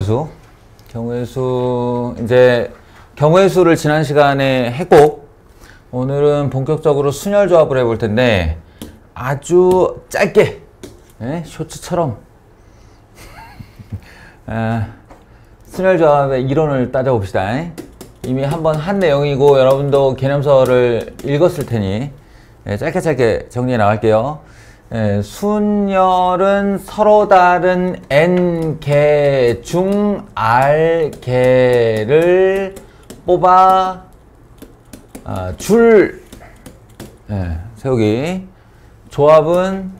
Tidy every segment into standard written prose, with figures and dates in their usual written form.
수. 경우의 수, 이제 경우의 수를 지난 시간에 했고, 오늘은 본격적으로 순열 조합을 해볼 텐데, 아주 짧게, 쇼츠처럼 순열 조합의 이론을 따져봅시다. 이미 한번 한 내용이고 여러분도 개념서를 읽었을 테니 짧게 정리해 나갈게요. 순열은 서로 다른 n개 중 r개를 뽑아 줄 세우기. 조합은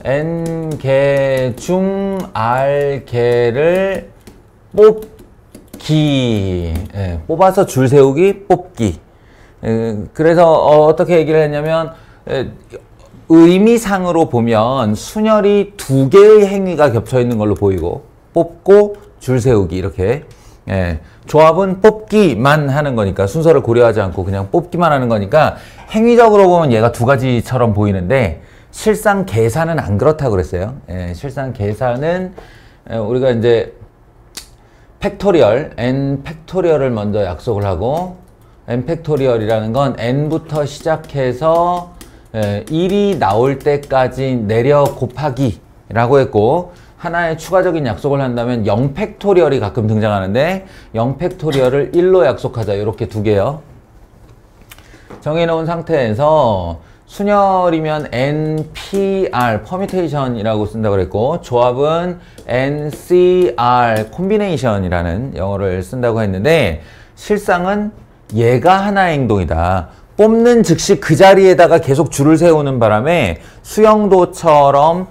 n개 중 r개를 뽑기. 뽑아서 줄 세우기, 뽑기. 그래서 어떻게 얘기를 했냐면, 의미상으로 보면 순열이 두 개의 행위가 겹쳐 있는 걸로 보이고, 뽑고 줄 세우기 이렇게. 조합은 뽑기만 하는 거니까, 순서를 고려하지 않고 그냥 뽑기만 하는 거니까 행위적으로 보면 얘가 두 가지처럼 보이는데, 실상 계산은 안 그렇다고 그랬어요. 실상 계산은 우리가 이제 팩토리얼, n 팩토리얼을 먼저 약속을 하고, n 팩토리얼이라는 건 n부터 시작해서 1이 나올 때까지 내려 곱하기 라고 했고, 하나의 추가적인 약속을 한다면 0 팩토리얼이 가끔 등장하는데 0 팩토리얼을 1로 약속하자. 이렇게 두 개요. 정해놓은 상태에서 순열이면 NPR, 퍼뮤테이션이라고 쓴다고 그랬고, 조합은 NCR, 콤비네이션이라는 영어를 쓴다고 했는데, 실상은 얘가 하나의 행동이다. 뽑는 즉시 그 자리에다가 계속 줄을 세우는 바람에 수영도처럼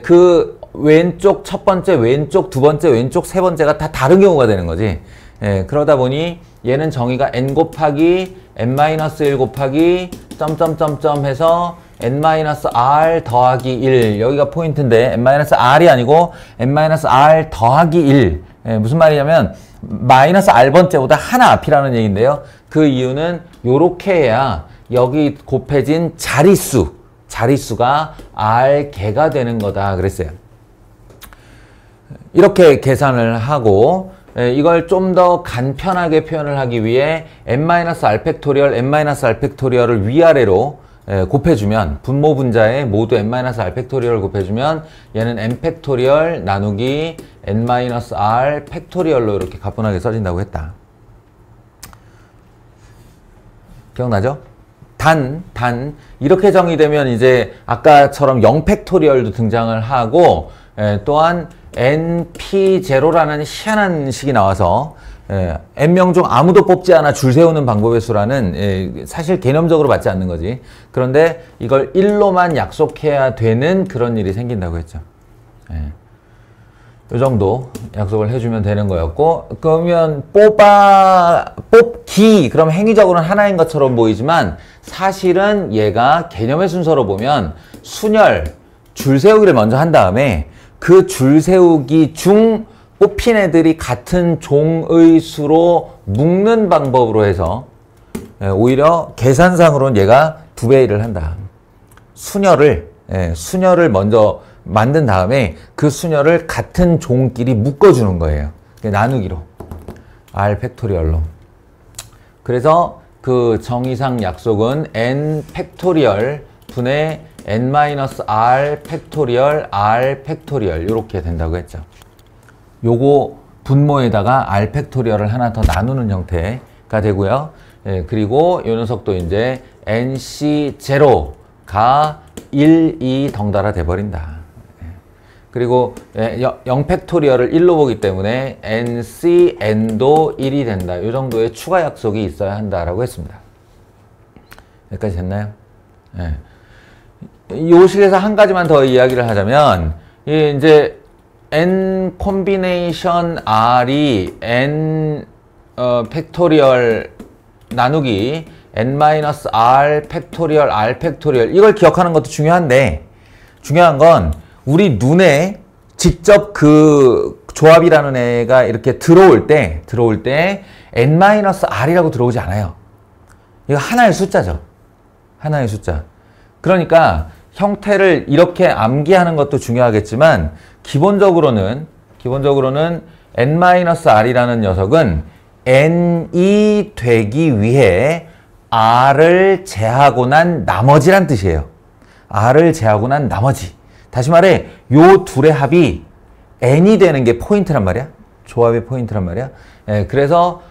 그 왼쪽 첫 번째, 왼쪽 두 번째, 왼쪽 세 번째가 다 다른 경우가 되는 거지. 그러다 보니 얘는 정의가 n 곱하기 n-1 곱하기 점점점점 해서 n-r 더하기 1. 여기가 포인트인데 n-r이 아니고 n-r 더하기 1. 무슨 말이냐면 마이너스 r번째보다 하나 앞이라는 얘기인데요. 그 이유는 요렇게 해야 여기 곱해진 자릿수가 r개가 되는 거다 그랬어요. 이렇게 계산을 하고, 이걸 좀 더 간편하게 표현을 하기 위해 n-r 팩토리얼, n-r 팩토리얼을 위아래로 곱해주면, 분모 분자에 모두 n-r 팩토리얼을 곱해주면 얘는 n 팩토리얼 나누기 n-r 팩토리얼로 이렇게 가뿐하게 써진다고 했다. 기억나죠? 단 이렇게 정의되면 이제 아까처럼 0 팩토리얼도 등장을 하고, 또한 np0라는 희한한 식이 나와서 n명 중 아무도 뽑지 않아 줄 세우는 방법의 수라는 사실 개념적으로 맞지 않는 거지. 그런데 이걸 1로만 약속해야 되는 그런 일이 생긴다고 했죠. 이 정도 약속을 해주면 되는 거였고, 그러면 뽑기, 그럼 행위적으로는 하나인 것처럼 보이지만 사실은 얘가 개념의 순서로 보면 순열, 줄 세우기를 먼저 한 다음에 그 줄 세우기 중 뽑힌 애들이 같은 종의 수로 묶는 방법으로 해서 오히려 계산상으로는 얘가 2배 일을 한다. 순열을 먼저 만든 다음에 그 순열을 같은 종끼리 묶어주는 거예요. 나누기로. r 팩토리얼로. 그래서 그 정의상 약속은 n 팩토리얼 분의 n-r 팩토리얼 r 팩토리얼 이렇게 된다고 했죠. 요거 분모에다가 r 팩토리얼을 하나 더 나누는 형태가 되고요. 그리고 요 녀석도 이제 nc0가 1이 덩달아 돼버린다. 그리고 0 팩토리얼을 1로 보기 때문에 ncn도 1이 된다. 요 정도의 추가 약속이 있어야 한다라고 했습니다. 여기까지 됐나요? 요 식에서 한 가지만 더 이야기를 하자면, 이제 n 콤비네이션 r이 n 팩토리얼 나누기 n-r 팩토리얼 r 팩토리얼, 이걸 기억하는 것도 중요한데, 중요한 건 우리 눈에 직접 그 조합이라는 애가 이렇게 들어올 때 n-r이라고 들어오지 않아요. 이거 하나의 숫자죠. 하나의 숫자. 그러니까 형태를 이렇게 암기하는 것도 중요하겠지만 기본적으로는 n-r이라는 녀석은 n이 되기 위해 r을 제하고 난 나머지란 뜻이에요. r을 제하고 난 나머지. 다시 말해 요 둘의 합이 n이 되는 게 포인트란 말이야. 조합의 포인트란 말이야. 그래서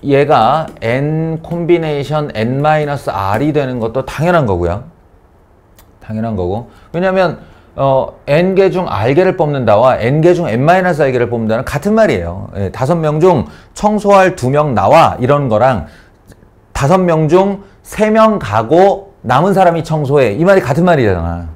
얘가 n 콤비네이션 n-r이 되는 것도 당연한 거고요. 당연한 거고. 왜냐면 n개 중 r개를 뽑는다와 n개 중 n-r개를 뽑는다는 같은 말이에요. 5명 중 청소할 2명 나와 이런 거랑 5명 중 3명 가고 남은 사람이 청소해. 이 말이 같은 말이잖아.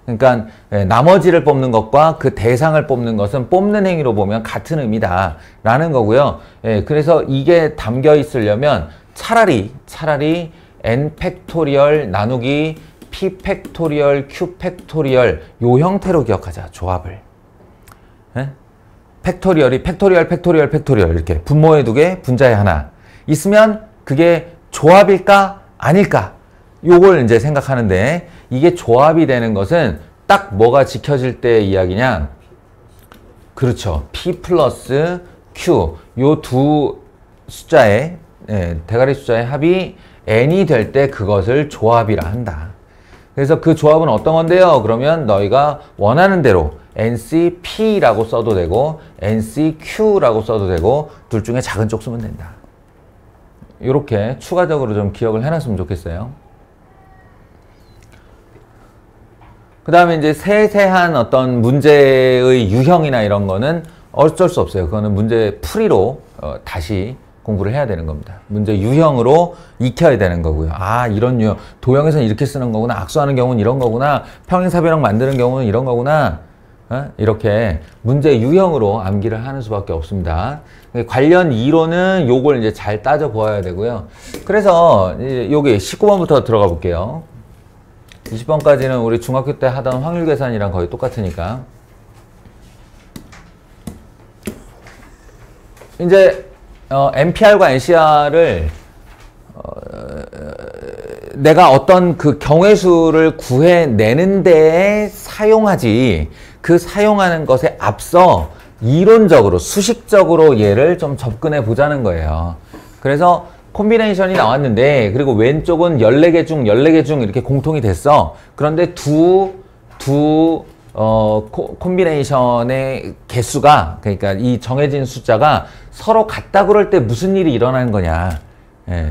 그러니까 나머지를 뽑는 것과 그 대상을 뽑는 것은 뽑는 행위로 보면 같은 의미다 라는 거고요. 그래서 이게 담겨 있으려면 차라리 n 팩토리얼 나누기 p 팩토리얼 q 팩토리얼 요 형태로 기억하자. 조합을. 팩토리얼이 팩토리얼 이렇게 분모에 2개 분자에 하나 있으면 그게 조합일까 아닐까 요걸 이제 생각하는데, 이게 조합이 되는 것은 딱 뭐가 지켜질 때의 이야기냐. 그렇죠. p 플러스 q 요 두 숫자의 대가리 숫자의 합이 n이 될 때 그것을 조합이라 한다. 그래서 그 조합은 어떤 건데요? 그러면 너희가 원하는 대로 ncp라고 써도 되고 ncq라고 써도 되고 둘 중에 작은 쪽 쓰면 된다. 이렇게 추가적으로 좀 기억을 해놨으면 좋겠어요. 그 다음에 이제 세세한 어떤 문제의 유형이나 이런 거는 어쩔 수 없어요. 그거는 문제 풀이로 다시 공부를 해야 되는 겁니다. 문제 유형으로 익혀야 되는 거고요. 아, 이런 유형. 도형에서는 이렇게 쓰는 거구나. 악수하는 경우는 이런 거구나. 평행사변형 만드는 경우는 이런 거구나. 이렇게 문제 유형으로 암기를 하는 수밖에 없습니다. 관련 이론은 요걸 이제 잘 따져 보아야 되고요. 그래서 여기 19번부터 들어가 볼게요. 20번까지는 우리 중학교 때 하던 확률 계산이랑 거의 똑같으니까. 이제 NPR과 NCR을 내가 어떤 그 경우의 구해내는 데에 사용하지, 그 사용하는 것에 앞서 이론적으로 수식적으로 얘를 좀 접근해 보자는 거예요. 그래서 콤비네이션이 나왔는데, 그리고 왼쪽은 14개 중 14개 중 이렇게 공통이 됐어. 그런데 콤비네이션의 개수가, 그러니까 이 정해진 숫자가 서로 같다 그럴 때 무슨 일이 일어나는 거냐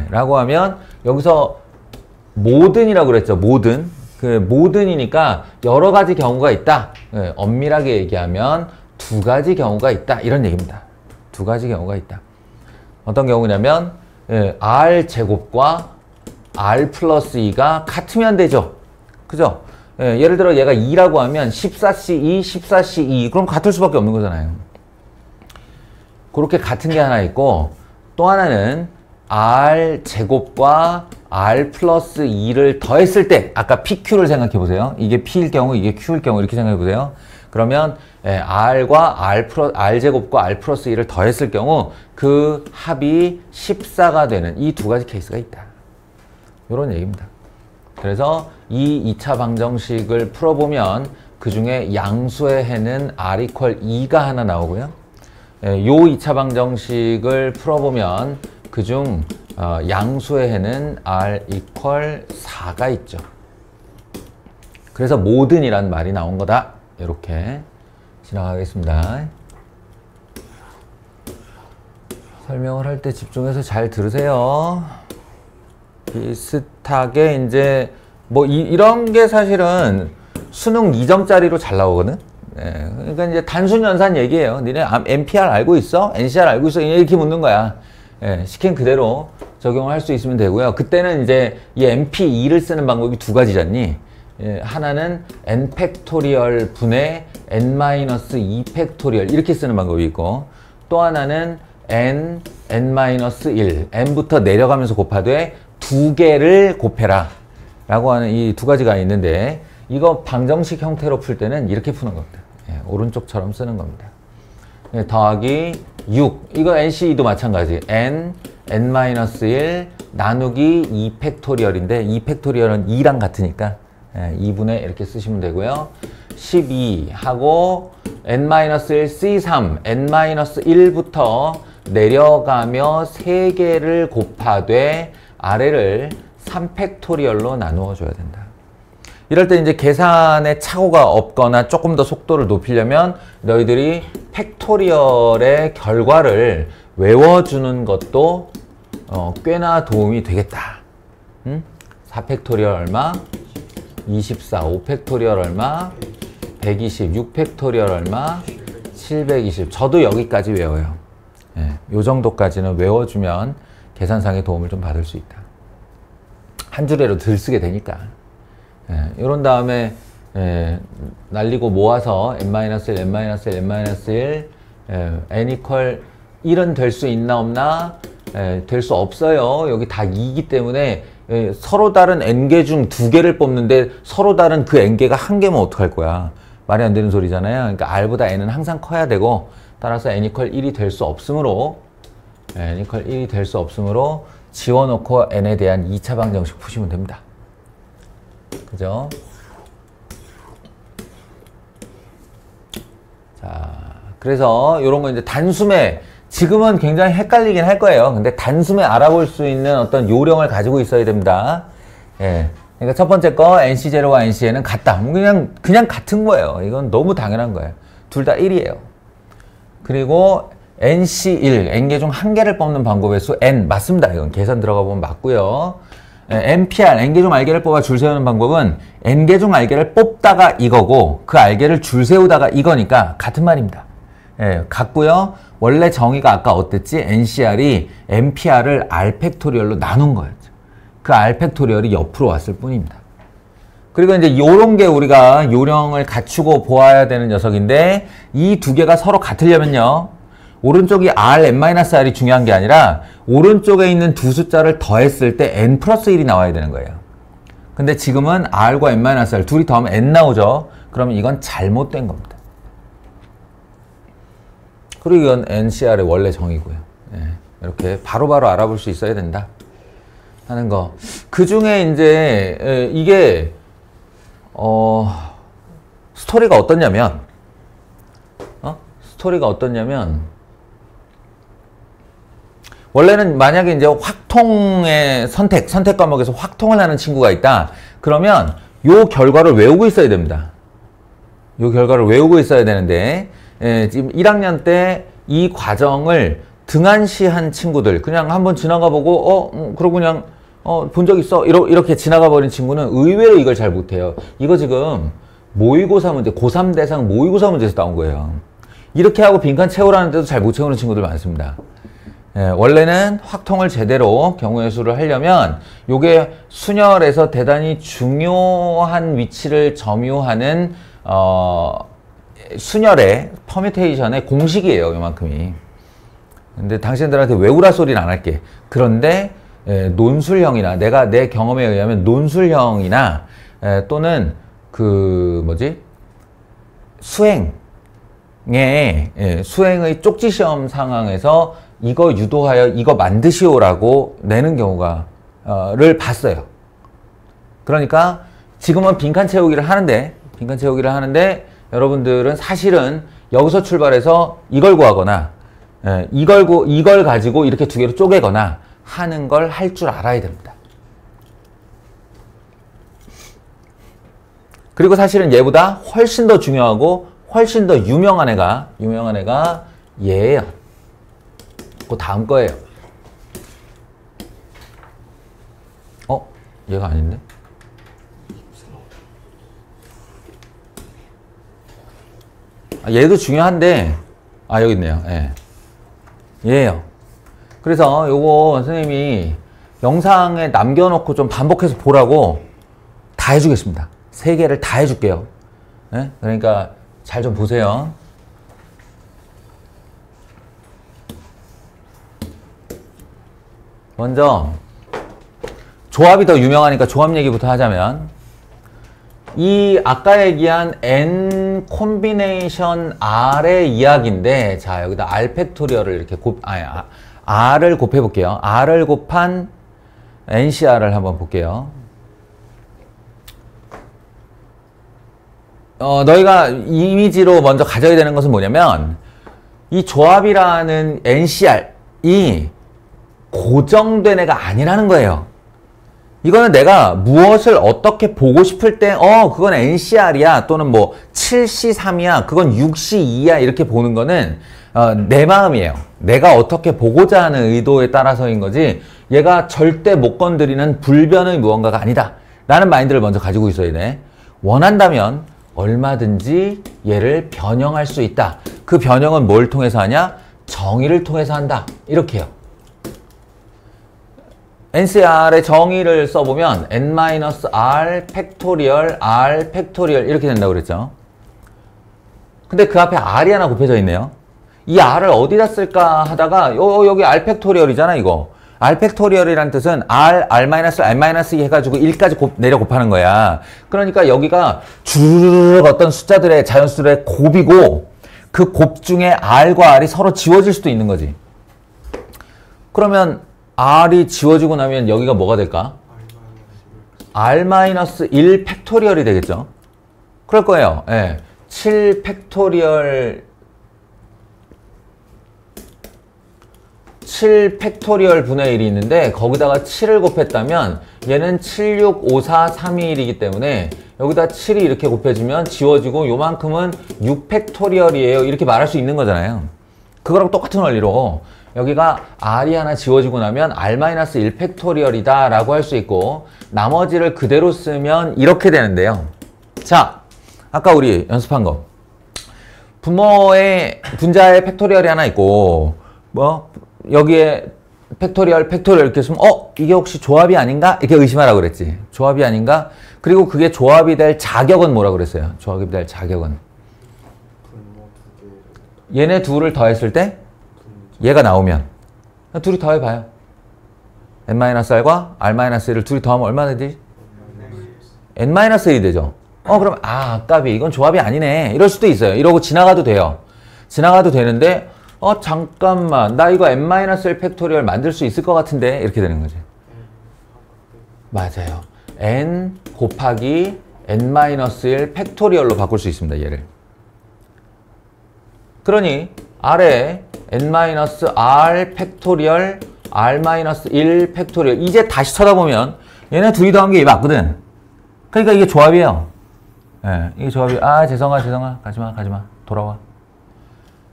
라고 하면, 여기서 모든이라고 그랬죠. 모든. 그 모든이니까 여러 가지 경우가 있다. 엄밀하게 얘기하면 2가지 경우가 있다 이런 얘기입니다. 2가지 경우가 있다. 어떤 경우냐면 r 제곱과 r 플러스 2가 같으면 되죠. 그죠? 예를 들어 얘가 2라고 하면 14C2, 14C2 그럼 같을 수밖에 없는 거잖아요. 그렇게 같은 게 하나 있고, 또 하나는 r 제곱과 r 플러스 2를 더했을 때, 아까 pq를 생각해 보세요. 이게 p일 경우 이게 q일 경우 이렇게 생각해 보세요. 그러면 r과 r 제곱과 r 플러스 2를 더했을 경우 그 합이 14가 되는 이 2가지 케이스가 있다. 이런 얘기입니다. 그래서 이 2차 방정식을 풀어보면 그 중에 양수의 해는 r 이퀄 2가 하나 나오고요. 요 2차 방정식을 풀어보면 그중 양수의 해는 r 이퀄 4가 있죠. 그래서 모든이란 말이 나온 거다. 이렇게 지나가겠습니다. 설명을 할 때 집중해서 잘 들으세요. 비슷하게 이제 뭐 이런 게 사실은 수능 2점짜리로 잘 나오거든. 그러니까 이제 단순 연산 얘기예요. 니네 NPR 알고 있어? NCR 알고 있어? 이렇게 묻는 거야. 시킨 그대로 적용할 수 있으면 되고요. 그때는 이제 이 NP2를 쓰는 방법이 2가지잖니. 하나는 n 팩토리얼 분의 n-2 팩토리얼 이렇게 쓰는 방법이 있고, 또 하나는 n-1 n부터 내려가면서 곱하되 2개를 곱해라 라고 하는 이 2가지가 있는데, 이거 방정식 형태로 풀 때는 이렇게 푸는 겁니다. 오른쪽처럼 쓰는 겁니다. 더하기 6 이거 NC2도 마찬가지. n-1 나누기 2 팩토리얼인데 2 팩토리얼은 2랑 같으니까 2분의 이렇게 쓰시면 되고요. 12 하고 n-1 C3 n-1부터 내려가며 3개를 곱하되 아래를 3팩토리얼로 나누어 줘야 된다. 이럴 때 이제 계산에 착오가 없거나 조금 더 속도를 높이려면 너희들이 팩토리얼의 결과를 외워주는 것도 꽤나 도움이 되겠다. 4팩토리얼 얼마? 24. 5팩토리얼 얼마? 120. 6팩토리얼 얼마? 720. 저도 여기까지 외워요. 요 정도까지는 외워주면 계산상의 도움을 좀 받을 수 있다. 한 줄에로 들쓰게 되니까. 이런 다음에 날리고 모아서 n-1, n-1, n-1, n equal 1은 될 수 있나 없나? 될 수 없어요. 여기 다 2이기 때문에 서로 다른 n개 중 2개를 뽑는데 서로 다른 그 n개가 1개면 어떡할 거야. 말이 안 되는 소리잖아요. 그러니까 r보다 n은 항상 커야 되고 따라서 n equal 1이 될 수 없으므로 n equal 1이 될 수 없으므로 지워놓고 n에 대한 2차 방정식 푸시면 됩니다. 그죠? 자, 그래서 이런 거 이제 단숨에 지금은 굉장히 헷갈리긴 할 거예요. 근데 단숨에 알아볼 수 있는 어떤 요령을 가지고 있어야 됩니다. 그러니까 첫 번째 거 NC0와 NCN은 같다. 그냥 같은 거예요. 이건 너무 당연한 거예요. 둘 다 1이에요. 그리고 NC1, n개 중 1개를 뽑는 방법의 수 n 맞습니다. 이건 계산 들어가 보면 맞고요. NPR, n개 중 알개를 뽑아 줄 세우는 방법은 n개 중 알개를 뽑다가 이거고 그 알개를 줄 세우다가 이거니까 같은 말입니다. 같고요. 원래 정의가 아까 어땠지? NCR이 NPR을 R 팩토리얼로 나눈 거였죠. 그 R 팩토리얼이 옆으로 왔을 뿐입니다. 그리고 이제 요런 게 우리가 요령을 갖추고 보아야 되는 녀석인데 이 두 개가 서로 같으려면요. 오른쪽이 R, n-R이 중요한 게 아니라 오른쪽에 있는 두 숫자를 더했을 때 n 플러스 1이 나와야 되는 거예요. 근데 지금은 R과 n-R 둘이 더하면 n 나오죠. 그러면 이건 잘못된 겁니다. 그리고 이건 NCR의 원래 정의고요. 이렇게 바로바로 알아볼 수 있어야 된다 하는 거. 그 중에 이제 이게 스토리가 어떻냐면 원래는 만약에 이제 확통의 선택 과목에서 확통을 하는 친구가 있다. 그러면 요 결과를 외우고 있어야 됩니다. 요 결과를 외우고 있어야 되는데 지금 1학년 때 이 과정을 등한시한 친구들 그냥 한번 지나가 보고 그러고 그냥 본 적 있어 이렇게 지나가 버린 친구는 의외로 이걸 잘 못해요. 이거 지금 모의고사 문제 고3 대상 모의고사 문제에서 나온 거예요. 이렇게 하고 빈칸 채우라는데도 잘 못 채우는 친구들 많습니다. 원래는 확통을 제대로 경우의 수를 하려면 요게 순열에서 대단히 중요한 위치를 점유하는 순열의 퍼뮤테이션의 공식이에요. 요만큼이. 근데 당신들한테 외우라 소리는 안 할게. 그런데 논술형이나 내 경험에 의하면 논술형이나 또는 수행의 쪽지시험 상황에서 이거 유도하여 이거 만드시오라고 내는 경우가 를 봤어요. 그러니까 지금은 빈칸 채우기를 하는데 여러분들은 사실은 여기서 출발해서 이걸 구하거나 이걸 가지고 이렇게 두 개로 쪼개거나 하는 걸 할 줄 알아야 됩니다. 그리고 사실은 얘보다 훨씬 더 중요하고 훨씬 더 유명한 애가 얘예요. 그 다음 거예요. 얘가 아닌데? 얘도 중요한데 여기 있네요. 얘예요. 그래서 요거 선생님이 영상에 남겨놓고 좀 반복해서 보라고 다 해주겠습니다. 3개를 다 해줄게요. 그러니까 잘 좀 보세요. 먼저 조합이 더 유명하니까 조합 얘기부터 하자면 이 아까 얘기한 n 콤비네이션 r의 이야기인데 자 여기다 r 팩토리얼을 이렇게 r을 곱해 볼게요. r을 곱한 ncr을 한번 볼게요. 너희가 이미지로 먼저 가져야 되는 것은 뭐냐면 이 조합이라는 NCR이 고정된 애가 아니라는 거예요. 이거는 내가 무엇을 어떻게 보고 싶을 때 그건 NCR이야 또는 뭐 7C3이야 그건 6C2야 이렇게 보는 거는 내 마음이에요. 내가 어떻게 보고자 하는 의도에 따라서인 거지 얘가 절대 못 건드리는 불변의 무언가가 아니다 라는 마인드를 먼저 가지고 있어야 돼. 원한다면 얼마든지 얘를 변형할 수 있다. 그 변형은 뭘 통해서 하냐? 정의를 통해서 한다. 이렇게 해요. NCR의 정의를 써보면 n-r 팩토리얼 r 팩토리얼 이렇게 된다고 그랬죠. 근데 그 앞에 r이 하나 곱해져 있네요. 이 r을 어디다 쓸까 하다가 여기 r 팩토리얼이잖아 이거. r 팩토리얼이란 뜻은 r, r-2 해가지고 1까지 내려 곱하는 거야. 그러니까 여기가 주르륵 어떤 숫자들의 자연수들의 곱이고 그 곱 중에 r과 r이 서로 지워질 수도 있는 거지. 그러면 r이 지워지고 나면 여기가 뭐가 될까? r-1 팩토리얼이 되겠죠. 그럴 거예요. 예. 7 팩토리얼 7 팩토리얼 분의 1이 있는데 거기다가 7을 곱했다면 얘는 7, 6, 5, 4, 3, 2, 1이기 때문에 여기다 7이 이렇게 곱해지면 지워지고 요만큼은 6 팩토리얼이에요. 이렇게 말할 수 있는 거잖아요. 그거랑 똑같은 원리로 여기가 r이 하나 지워지고 나면 r-1 팩토리얼이다 라고 할 수 있고 나머지를 그대로 쓰면 이렇게 되는데요. 자, 아까 우리 연습한 거 분모의 분자의 팩토리얼이 하나 있고 뭐 여기에 팩토리얼 이렇게 쓰면 이게 혹시 조합이 아닌가? 이렇게 의심하라고 그랬지. 조합이 아닌가? 그리고 그게 조합이 될 자격은 뭐라고 그랬어요? 조합이 될 자격은 얘네 둘을 더했을 때 얘가 나오면 둘이 더해봐요. n-r과 r-1을 둘이 더하면 얼마나 되지? n-1이 되죠. 그럼 아깝이 이건 조합이 아니네 이럴 수도 있어요. 이러고 지나가도 돼요. 지나가도 되는데 잠깐만 나 이거 n-1 팩토리얼 만들 수 있을 것 같은데 이렇게 되는 거지. 맞아요. n 곱하기 n-1 팩토리얼로 바꿀 수 있습니다. 얘를. 그러니 r에 n-r 팩토리얼 r-1 팩토리얼 이제 다시 쳐다보면 얘네 둘이 더한 게 맞거든. 그러니까 이게 조합이에요. 예, 이게 조합이 재성아 가지마 돌아와.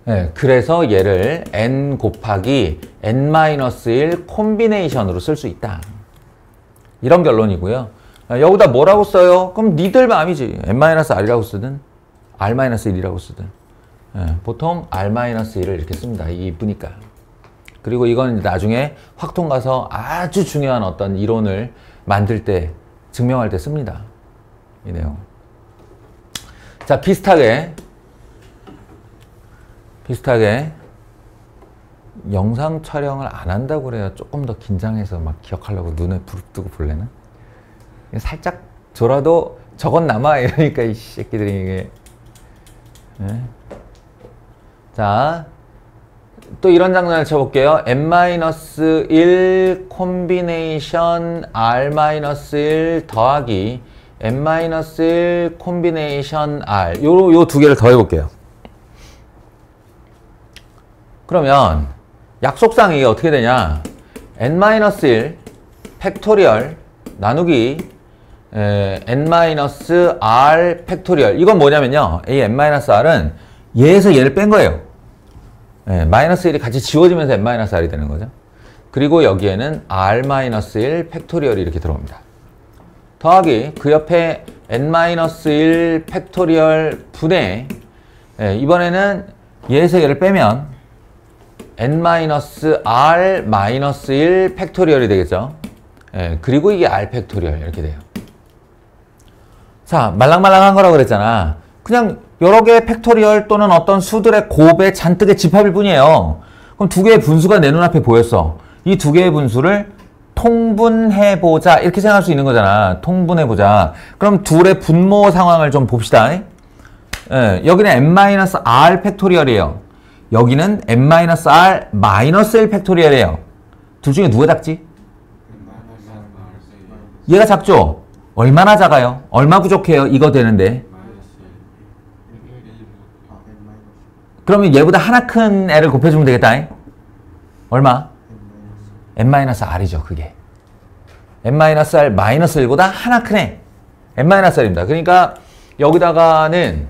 예, 그래서 얘를 n 곱하기 n-1 콤비네이션으로 쓸 수 있다. 이런 결론이고요. 여기다 뭐라고 써요? 그럼 니들 마음이지. n-r이라고 쓰든 r-1이라고 쓰든 보통 r-1을 이렇게 씁니다. 이게 이쁘니까. 그리고 이건 나중에 확통 가서 아주 중요한 어떤 이론을 만들 때 증명할 때 씁니다. 이 내용. 자, 비슷하게 영상 촬영을 안 한다고 그래야 조금 더 긴장해서 막 기억하려고 눈에 부릅 뜨고 볼래나? 살짝 저라도 저건 남아 이러니까 이 새끼들이 이게. 네. 자, 또 이런 장난을 쳐볼게요. n-1 콤비네이션 r-1 더하기 n-1 콤비네이션 r 요 두 개를 더해볼게요. 그러면 약속상 이게 어떻게 되냐? n-1 팩토리얼 나누기 n-r 팩토리얼 이건 뭐냐면요. 이 n-r은 얘에서 얘를 뺀 거예요. 마이너스 1이 같이 지워지면서 n-r이 되는 거죠. 그리고 여기에는 r-1 팩토리얼이 이렇게 들어옵니다. 더하기 그 옆에 n-1 팩토리얼 분의 이번에는 얘에서 얘를 빼면 n-r-1 팩토리얼이 되겠죠. 그리고 이게 r 팩토리얼 이렇게 돼요. 자, 말랑말랑한 거라고 그랬잖아. 그냥 여러 개의 팩토리얼 또는 어떤 수들의 곱의 잔뜩의 집합일 뿐이에요. 그럼 두 개의 분수가 내 눈앞에 보였어. 이 두 개의 분수를 통분해보자 이렇게 생각할 수 있는 거잖아. 통분해보자. 그럼 둘의 분모 상황을 좀 봅시다. 여기는 n-r 팩토리얼이에요. 여기는 n-r-1 팩토리얼이에요. 둘 중에 누가 작지? 얘가 작죠? 얼마나 작아요? 얼마 부족해요? 이거 되는데 그러면 얘보다 하나 큰 애를 곱해주면 되겠다. 얼마? n-r이죠, 그게. n-r 마이너스 1보다 하나 큰 애. n-r입니다. 그러니까 여기다가는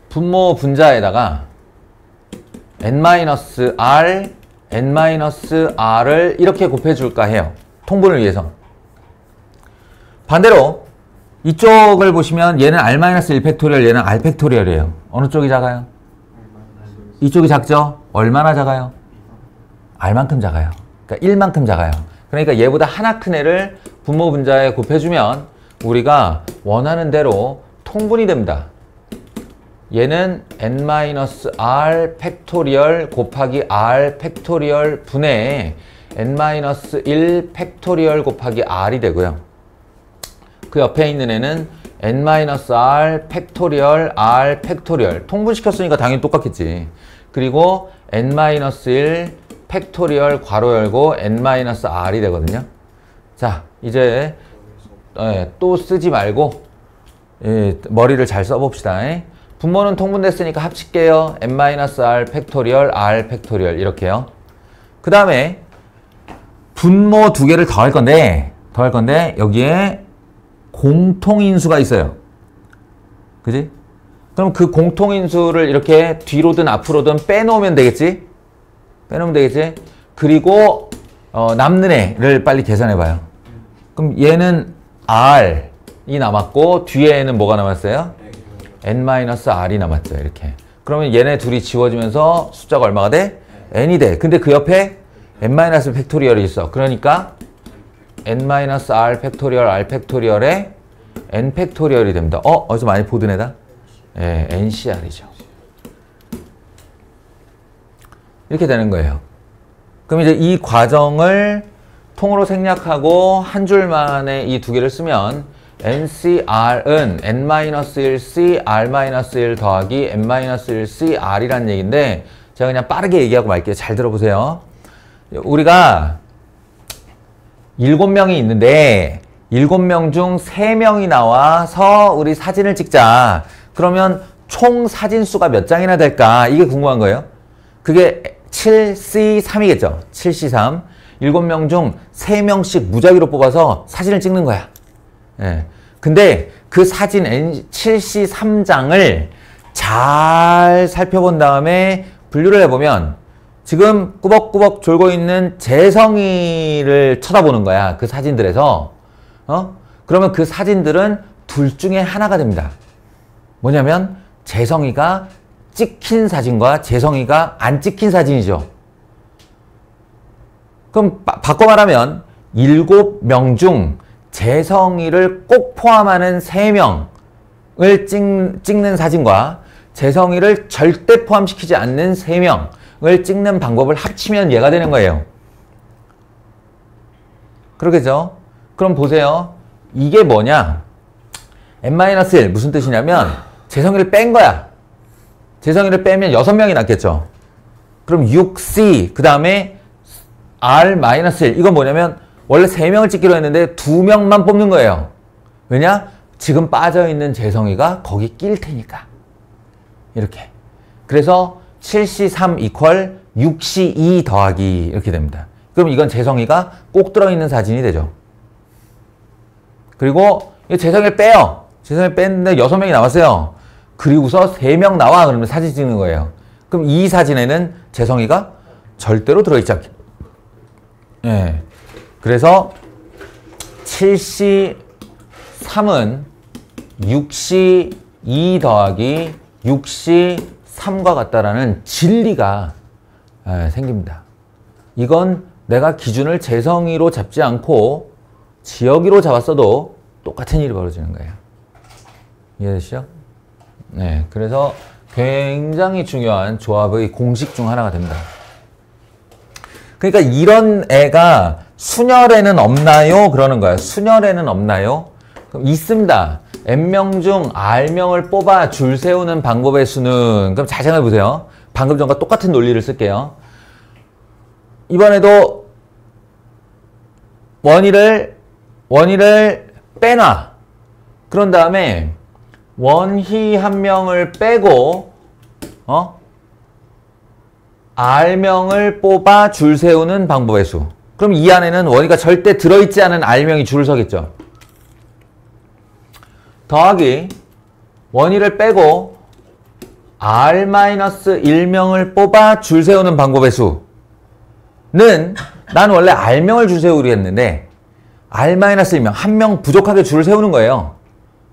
분모 분자에다가 n-r, n-r을 이렇게 곱해줄까 해요. 통분을 위해서. 반대로 이쪽을 보시면 얘는 r-1 팩토리얼, 얘는 r 팩토리얼이에요. 어느 쪽이 작아요? 이쪽이 작죠? 얼마나 작아요? r만큼 작아요. 그러니까 1만큼 작아요. 그러니까 얘보다 하나 큰 애를 분모 분자에 곱해주면 우리가 원하는 대로 통분이 됩니다. 얘는 n-r 팩토리얼 곱하기 r 팩토리얼 분의 n-1 팩토리얼 곱하기 r이 되고요. 그 옆에 있는 애는 n-r 팩토리얼 r 팩토리얼 통분시켰으니까 당연히 똑같겠지. 그리고 n-1 팩토리얼 괄호 열고 n-r이 되거든요. 자, 이제 또 쓰지 말고 머리를 잘 써봅시다. 분모는 통분됐으니까 합칠게요. n-r 팩토리얼 r 팩토리얼 이렇게요. 그 다음에 분모 두 개를 더할 건데 여기에 공통인수가 있어요. 그지? 그럼 그 공통인수를 이렇게 뒤로든 앞으로든 빼놓으면 되겠지? 그리고 남는 애를 빨리 계산해봐요. 그럼 얘는 r이 남았고 뒤에는 뭐가 남았어요? n-r이 남았죠. 이렇게. 그러면 얘네 둘이 지워지면서 숫자가 얼마가 돼? n이 돼. 근데 그 옆에 n-r 팩토리얼이 있어. 그러니까 n-r 팩토리얼 r 팩토리얼에 n 팩토리얼이 됩니다. 어디서 많이 보던 애다? 예, ncr이죠. 이렇게 되는 거예요. 그럼 이제 이 과정을 통으로 생략하고 한 줄만에 이 두 개를 쓰면 ncr은 n-1c r-1 더하기 n-1c r이라는 얘기인데 제가 그냥 빠르게 얘기하고 말게요. 잘 들어보세요. 우리가 7명이 있는데 7명 중 3명이 나와서 우리 사진을 찍자. 그러면 총 사진수가 몇 장이나 될까? 이게 궁금한 거예요. 그게 7C3이겠죠. 7C3. 7명 중 3명씩 무작위로 뽑아서 사진을 찍는 거야. 예. 근데 그 사진 7C3장을 잘 살펴본 다음에 분류를 해보면 지금 꾸벅꾸벅 졸고 있는 재성이를 쳐다보는 거야. 그 사진들에서. 그러면 그 사진들은 둘 중에 하나가 됩니다. 뭐냐면 재성이가 찍힌 사진과 재성이가 안 찍힌 사진이죠. 그럼 바꿔 말하면 7명 중 재성이를 꼭 포함하는 3명을 찍는 사진과 재성이를 절대 포함시키지 않는 3명을 찍는 방법을 합치면 얘가 되는 거예요. 그러겠죠? 그럼 보세요. 이게 뭐냐? n-1 무슨 뜻이냐면 재성이를 뺀 거야. 재성이를 빼면 6명이 남겠죠. 그럼 6C 그 다음에 r-1 이건 뭐냐면 원래 3명을 찍기로 했는데 2명만 뽑는 거예요. 왜냐? 지금 빠져있는 재성이가 거기 낄 테니까. 이렇게. 그래서 7C3 이퀄 6C2 더하기 이렇게 됩니다. 그럼 이건 재성이가 꼭 들어있는 사진이 되죠. 그리고 재성이를 빼요. 재성이를 뺐는데 6명이 남았어요. 그리고서 3명 나와. 그러면 사진 찍는 거예요. 그럼 이 사진에는 재성이가 절대로 들어있지 않게. 예. 그래서 7C3은 6C2 더하기 6C3과 같다라는 진리가 생깁니다. 이건 내가 기준을 재성이로 잡지 않고 지역이로 잡았어도 똑같은 일이 벌어지는 거예요. 이해되시죠? 네, 그래서 굉장히 중요한 조합의 공식 중 하나가 됩니다. 그러니까 이런 애가 순열에는 없나요? 그러는 거야. 순열에는 없나요? 그럼 있습니다. n명 중 r명을 뽑아 줄 세우는 방법의 수는, 그럼 잘 생각해 보세요. 방금 전과 똑같은 논리를 쓸게요. 이번에도 원희를 빼놔. 그런 다음에 원희 한 명을 빼고 R명을 뽑아 줄 세우는 방법의 수. 그럼 이 안에는 원위가 절대 들어있지 않은 R명이 줄을 서겠죠. 더하기 원위를 빼고 R-1명을 뽑아 줄 세우는 방법의 수는 난 원래 R명을 줄 세우기로 했는데 R-1명, 한 명 부족하게 줄을 세우는 거예요.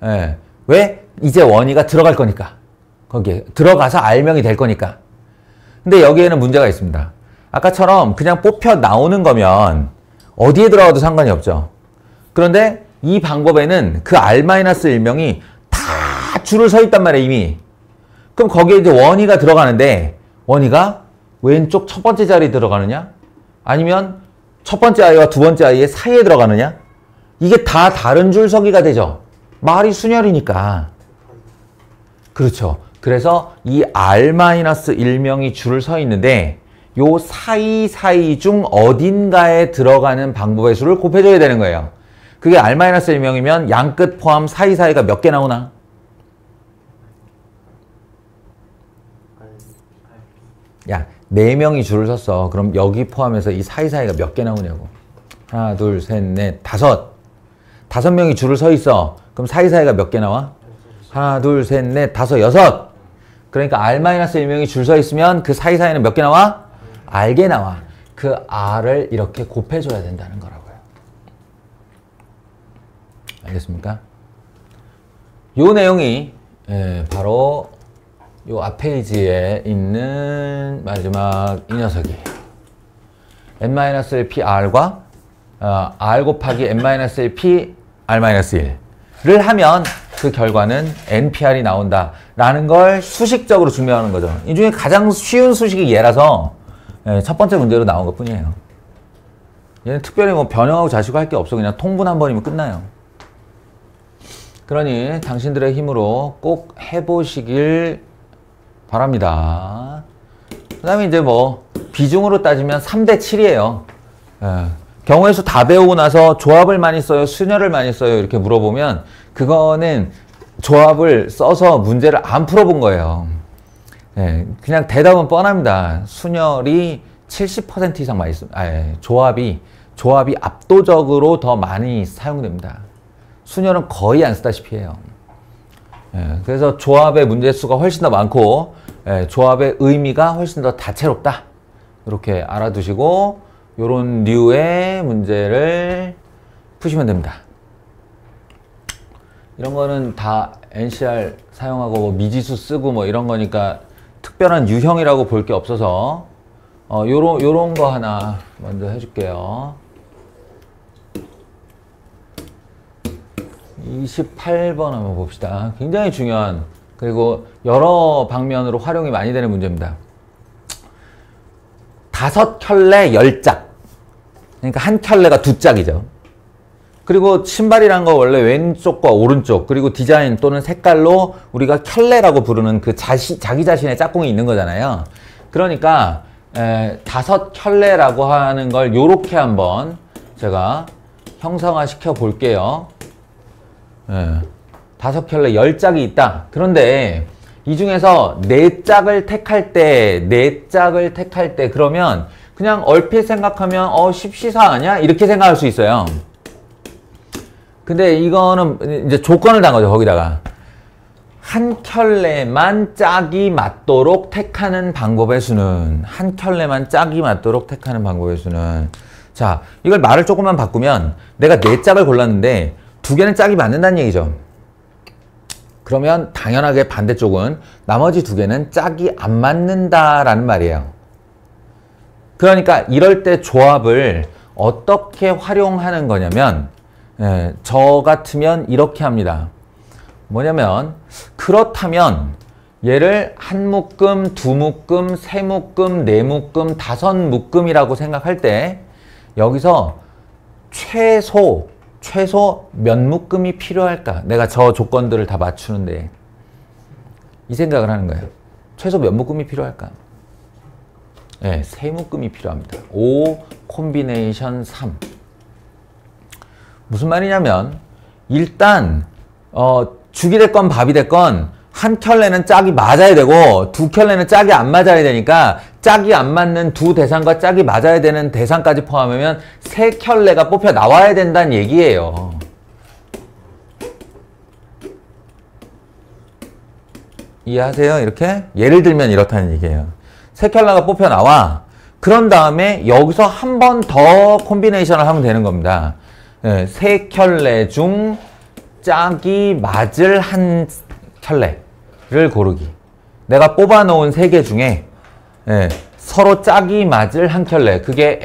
예. 왜? 이제 원위가 들어갈 거니까. 거기에 들어가서 R명이 될 거니까. 근데 여기에는 문제가 있습니다. 아까처럼 그냥 뽑혀 나오는 거면 어디에 들어가도 상관이 없죠. 그런데 이 방법에는 그 R-1명이 다 줄을 서 있단 말이에요, 이미. 그럼 거기에 이제 원위가 들어가는데 원위가 왼쪽 첫 번째 자리에 들어가느냐? 아니면 첫 번째 아이와 두 번째 아이의 사이에 들어가느냐? 이게 다 다른 줄 서기가 되죠. 말이 순열이니까. 그렇죠. 그래서 이 R-1명이 줄을 서 있는데 요 사이 중 어딘가에 들어가는 방법의 수를 곱해줘야 되는 거예요. 그게 R-1명이면 양 끝 포함 사이가 몇 개 나오나? 야, 4명이 줄을 섰어. 그럼 여기 포함해서 이 사이가 몇 개 나오냐고. 하나, 둘, 셋, 넷, 다섯. 5명이 줄을 서 있어. 그럼 사이가 몇 개 나와? 하나, 둘, 셋, 넷, 다섯, 여섯. 그러니까 R-1명이 줄 서 있으면 그 사이는 몇 개 나와? R개 나와. 그 R을 이렇게 곱해줘야 된다는 거라고요. 알겠습니까? 요 내용이 바로 요 앞 페이지에 있는 마지막 이 녀석이에요. n-1 p r과 r 곱하기 n-1 p r-1를 하면 그 결과는 npr이 나온다라는 걸 수식적으로 증명하는 거죠. 이 중에 가장 쉬운 수식이 얘라서 첫 번째 문제로 나온 것 뿐이에요. 얘는 특별히 뭐 변형하고 자시고 할 게 없어. 그냥 통분 한 번이면 끝나요. 그러니 당신들의 힘으로 꼭 해보시길 바랍니다. 그 다음에 이제 뭐 비중으로 따지면 3대 7이에요. 경우의 수 다 배우고 나서 조합을 많이 써요? 순열을 많이 써요? 이렇게 물어보면 그거는 조합을 써서 문제를 안 풀어본 거예요. 그냥 대답은 뻔합니다. 순열이 70% 이상 많이 씁니다. 조합이 압도적으로 더 많이 사용됩니다. 순열은 거의 안 쓰다시피 해요. 그래서 조합의 문제수가 훨씬 더 많고 조합의 의미가 훨씬 더 다채롭다. 이렇게 알아두시고 요런 류의 문제를 푸시면 됩니다. 이런 거는 다 NCR 사용하고 뭐 미지수 쓰고 뭐 이런 거니까 특별한 유형이라고 볼 게 없어서 요런 거 하나 먼저 해줄게요. 28번 한번 봅시다. 굉장히 중요한, 그리고 여러 방면으로 활용이 많이 되는 문제입니다. 5켤레 10짝. 그러니까 한 켤레가 2짝이죠. 그리고 신발이란 거 원래 왼쪽과 오른쪽, 그리고 디자인 또는 색깔로 우리가 켤레라고 부르는 그 자기 자신의 짝꿍이 있는 거잖아요. 그러니까 5켤레라고 하는 걸 요렇게 한번 제가 형상화 시켜 볼게요. 5켤레 10짝이 있다. 그런데 이 중에서 4짝을 택할 때 그러면 그냥 얼핏 생각하면 십시사 아니야? 이렇게 생각할 수 있어요. 근데 이거는 이제 조건을 단 거죠. 거기다가 한 켤레만 짝이 맞도록 택하는 방법의 수는, 한 켤레만 짝이 맞도록 택하는 방법의 수는, 자, 이걸 말을 조금만 바꾸면 내가 4짝을 골랐는데 2개는 짝이 맞는다는 얘기죠. 그러면 당연하게 반대쪽은 나머지 2개는 짝이 안 맞는다라는 말이에요. 그러니까 이럴 때 조합을 어떻게 활용하는 거냐면 저 같으면 이렇게 합니다. 뭐냐면 그렇다면 얘를 한 묶음, 2묶음, 3묶음, 4묶음, 5묶음이라고 생각할 때 여기서 최소 몇 묶음이 필요할까? 내가 저 조건들을 다 맞추는데 이 생각을 하는 거예요. 최소 몇 묶음이 필요할까? 3묶음이 필요합니다. 5 콤비네이션 3. 무슨 말이냐면 일단 죽이 됐건 밥이 됐건 한 켤레는 짝이 맞아야 되고 2켤레는 짝이 안 맞아야 되니까 짝이 안 맞는 두 대상과 짝이 맞아야 되는 대상까지 포함하면 세 켤레가 뽑혀 나와야 된다는 얘기예요. 이해하세요? 이렇게? 예를 들면 이렇다는 얘기예요. 세 켤레가 뽑혀 나와. 그런 다음에 여기서 한 번 더 콤비네이션을 하면 되는 겁니다. 예, 세 켤레 중 짝이 맞을 한 켤레를 고르기. 내가 뽑아놓은 세 개 중에 예, 서로 짝이 맞을 한 켤레. 그게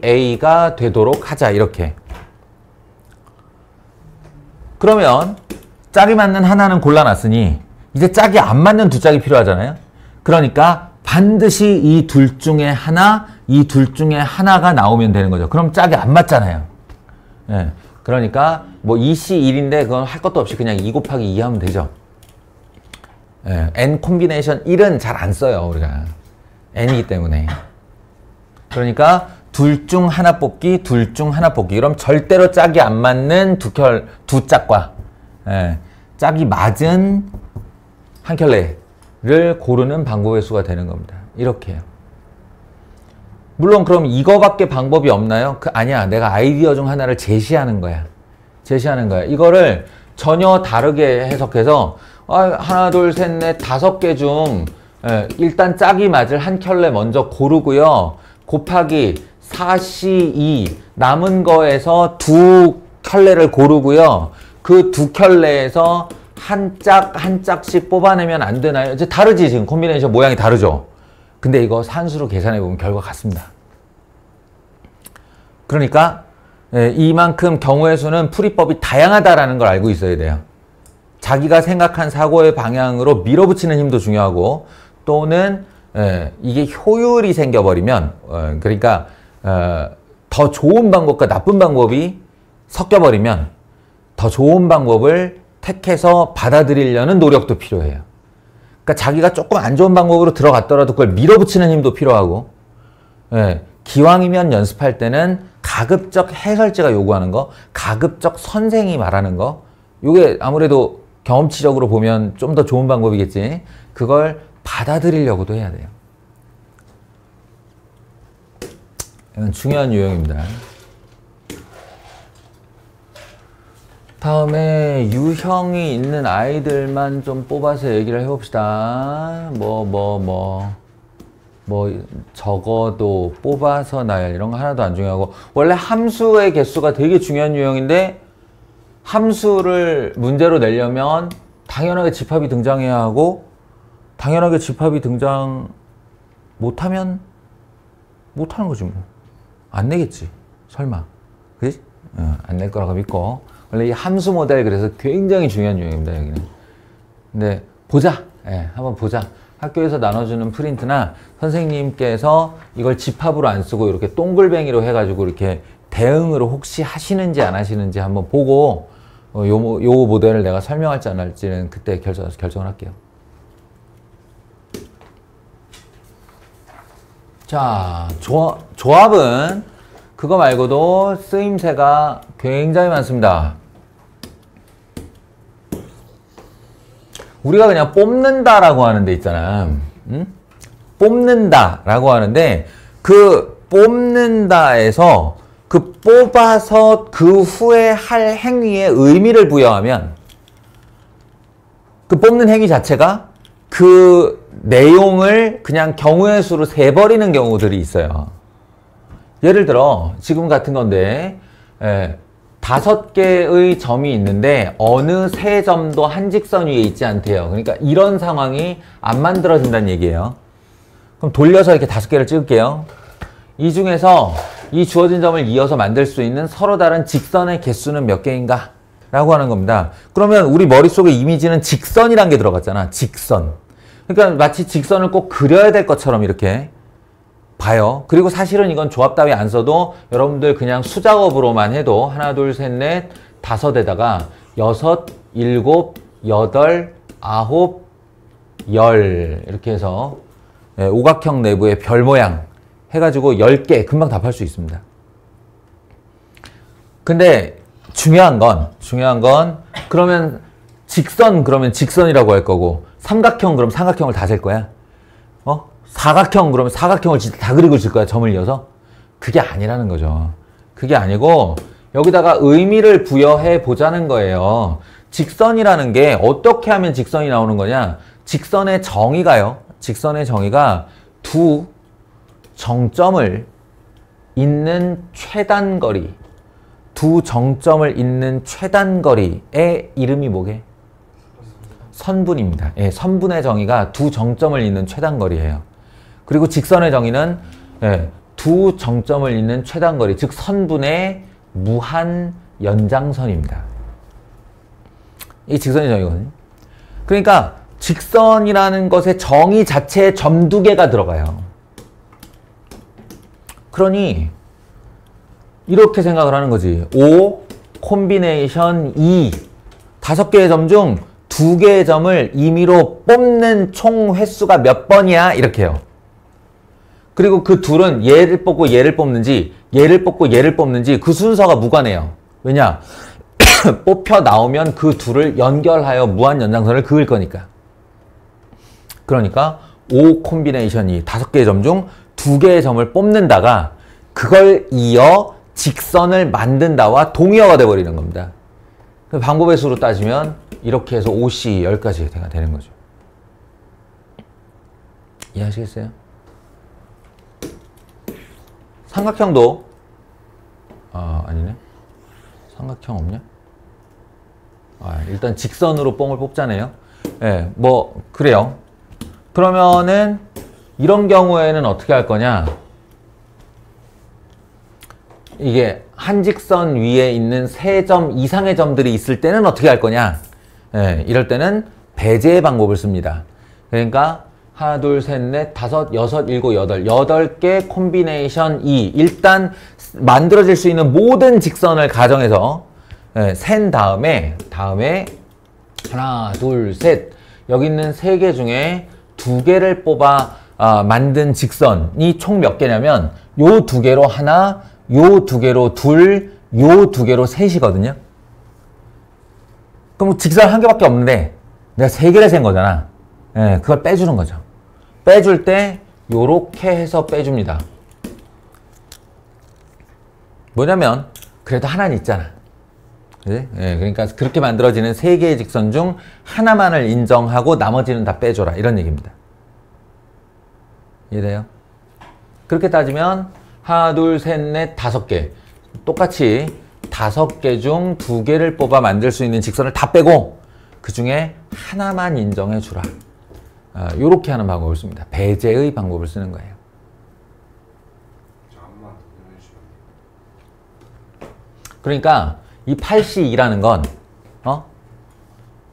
A가 되도록 하자. 이렇게. 그러면 짝이 맞는 하나는 골라놨으니 이제 짝이 안 맞는 두 짝이 필요하잖아요. 그러니까 반드시 이 둘 중에 하나, 이 둘 중에 하나가 나오면 되는 거죠. 그럼 짝이 안 맞잖아요. 예, 그러니까 뭐 2C1인데 그건 할 것도 없이 그냥 2 곱하기 2 하면 되죠. 예, N 콤비네이션 1은 잘 안 써요. 우리가. N이기 때문에. 그러니까 둘 중 하나 뽑기, 둘 중 하나 뽑기. 그럼 절대로 짝이 안 맞는 두 짝과 예, 짝이 맞은 한 켤레를 고르는 방법의 수가 되는 겁니다. 이렇게요. 물론 그럼 이거밖에 방법이 없나요? 아니야. 내가 아이디어 중 하나를 제시하는 거야. 제시하는 거야. 이거를 전혀 다르게 해석해서 하나, 둘, 셋, 넷, 5개 중 일단 짝이 맞을 한 켤레 먼저 고르고요. 곱하기 4C2 남은 거에서 두 켤레를 고르고요. 그 두 켤레에서 한 짝씩 뽑아내면 안 되나요? 이제 다르지, 지금 콤비네이션 모양이 다르죠? 근데 이거 산수로 계산해보면 결과 같습니다. 그러니까 이만큼 경우의 수는 풀이법이 다양하다라는 걸 알고 있어야 돼요. 자기가 생각한 사고의 방향으로 밀어붙이는 힘도 중요하고 또는 이게 효율이 생겨버리면 그러니까 더 좋은 방법과 나쁜 방법이 섞여버리면 더 좋은 방법을 택해서 받아들이려는 노력도 필요해요. 그러니까 자기가 조금 안 좋은 방법으로 들어갔더라도 그걸 밀어붙이는 힘도 필요하고 기왕이면 연습할 때는 가급적 해설지가 요구하는 거, 가급적 선생이 말하는 거 이게 아무래도 경험치적으로 보면 좀 더 좋은 방법이겠지. 그걸 받아들이려고도 해야 돼요. 이건 중요한 유형입니다. 다음에 유형이 있는 아이들만 좀 뽑아서 얘기를 해봅시다. 적어도 뽑아서 나열 이런 거 하나도 안 중요하고 원래 함수의 개수가 되게 중요한 유형인데 함수를 문제로 내려면 당연하게 집합이 등장해야 하고 당연하게 집합이 등장 못하면 못하는 거지 뭐. 안 내겠지. 설마. 그지? 안 낼 거라고 믿고. 원래 이 함수 모델 그래서 굉장히 중요한 유형입니다. 여기는. 근데 보자. 한번 보자. 학교에서 나눠주는 프린트나 선생님께서 이걸 집합으로 안 쓰고 이렇게 동글뱅이로 해가지고 이렇게 대응으로 혹시 하시는지 안 하시는지 한번 보고 요 모델을 내가 설명할지 안 할지는 그때 결정을 할게요. 자, 조합은 그거 말고도 쓰임새가 굉장히 많습니다. 우리가 그냥 뽑는다라고 하는 데 있잖아. 응? 뽑는다라고 하는데 그 뽑는다에서 그 뽑아서 그 후에 할 행위에 의미를 부여하면 그 뽑는 행위 자체가 그 내용을 그냥 경우의 수로 세버리는 경우들이 있어요. 예를 들어 지금 같은 건데 5개의 점이 있는데 어느 세 점도 한 직선 위에 있지 않대요. 그러니까 이런 상황이 안 만들어진다는 얘기예요. 그럼 돌려서 이렇게 5개를 찍을게요. 이 중에서 이 주어진 점을 이어서 만들 수 있는 서로 다른 직선의 개수는 몇 개인가? 라고 하는 겁니다. 그러면 우리 머릿속에 이미지는 직선이란 게 들어갔잖아. 직선. 그러니까 마치 직선을 꼭 그려야 될 것처럼 이렇게 봐요. 그리고 사실은 이건 조합 따위 안 써도 여러분들 그냥 수작업으로만 해도 하나, 둘, 셋, 넷, 5에다가 6, 7, 8, 9, 10 이렇게 해서 오각형 내부의 별 모양 해가지고 10개 금방 답할 수 있습니다. 근데 중요한 건 그러면 직선 그러면 직선이라고 할 거고 삼각형 그럼 삼각형을 다 셀 거야. 사각형 그러면 사각형을 진짜 다 그리고 있을 거야. 점을 이어서. 그게 아니라는 거죠. 그게 아니고 여기다가 의미를 부여해 보자는 거예요. 직선이라는 게 어떻게 하면 직선이 나오는 거냐. 직선의 정의가요. 직선의 정의가 두 정점을 잇는 최단거리. 두 정점을 잇는 최단거리의 이름이 뭐게? 선분입니다. 예, 선분의 정의가 두 정점을 잇는 최단거리예요. 그리고 직선의 정의는 예, 두 정점을 잇는 최단거리, 즉 선분의 무한 연장선입니다. 이 직선의 정의거든요. 그러니까 직선이라는 것의 정의 자체에 점 두 개가 들어가요. 그러니 이렇게 생각을 하는 거지. 5 콤비네이션 2 다섯 개의 점 중 두 개의 점을 임의로 뽑는 총 횟수가 몇 번이야? 이렇게요. 그리고 그 둘은 얘를 뽑고 얘를 뽑는지 얘를 뽑고 얘를 뽑는지 그 순서가 무관해요. 왜냐? 뽑혀 나오면 그 둘을 연결하여 무한 연장선을 그을 거니까. 그러니까 5 콤비네이션이 다섯 개의 점 중 두 개의 점을 뽑는다가 그걸 이어 직선을 만든다와 동의어가 돼버리는 겁니다. 그 방법의 수로 따지면 이렇게 해서 5C 10가지가 되는 거죠. 이해하시겠어요? 삼각형도 아니네. 삼각형 없냐? 일단 직선으로 뽕을 뽑자네요. 예, 뭐 그래요. 그러면은 이런 경우에는 어떻게 할 거냐? 이게 한 직선 위에 있는 3점 이상의 점들이 있을 때는 어떻게 할 거냐? 예, 이럴 때는 배제의 방법을 씁니다. 그러니까 하나, 둘, 셋, 넷, 다섯, 여섯, 일곱, 여덟. 8개 콤비네이션 2. 일단 만들어질 수 있는 모든 직선을 가정해서 센 다음에 하나, 둘, 셋. 여기 있는 3개 중에 2개를 뽑아 만든 직선이 총 몇 개냐면 요 2개로 하나, 요 2개로 둘, 요 2개로 셋이거든요. 그럼 직선 한 개밖에 없는데 내가 3개를 센 거잖아. 예, 그걸 빼주는 거죠. 빼줄 때 요렇게 해서 빼줍니다. 뭐냐면 그래도 하나는 있잖아. 그치? 예, 그러니까 그렇게 만들어지는 3개의 직선 중 하나만을 인정하고 나머지는 다 빼줘라. 이런 얘기입니다. 이해돼요? 그렇게 따지면 하나, 둘, 셋, 넷, 5개. 똑같이 5개 중 2개를 뽑아 만들 수 있는 직선을 다 빼고 그 중에 하나만 인정해 주라. 요렇게 하는 방법을 씁니다. 배제의 방법을 쓰는 거예요. 그러니까 이 8C2라는 건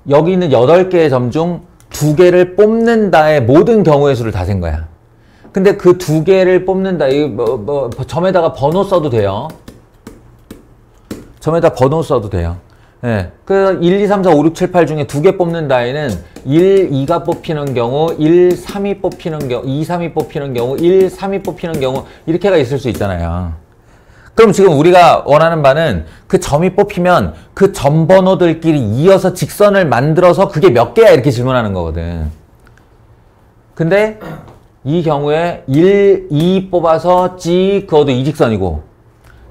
여기 있는 8개의 점 중 2개를 뽑는다의 모든 경우의 수를 다 센 거야. 근데 그 2개를 뽑는다. 점에다가 번호 써도 돼요. 점에다 번호 써도 돼요. 예. 그 1, 2, 3, 4, 5, 6, 7, 8 중에 2개 뽑는다에는 1, 2가 뽑히는 경우, 1, 3이 뽑히는 경우, 2, 3이 뽑히는 경우, 1, 3이 뽑히는 경우 이렇게가 있을 수 있잖아요. 그럼 지금 우리가 원하는 바는 그 점이 뽑히면 그 점 번호들끼리 이어서 직선을 만들어서 그게 몇 개야 이렇게 질문하는 거거든. 근데 이 경우에 1, 2 뽑아서 찌 그어도 이직선이고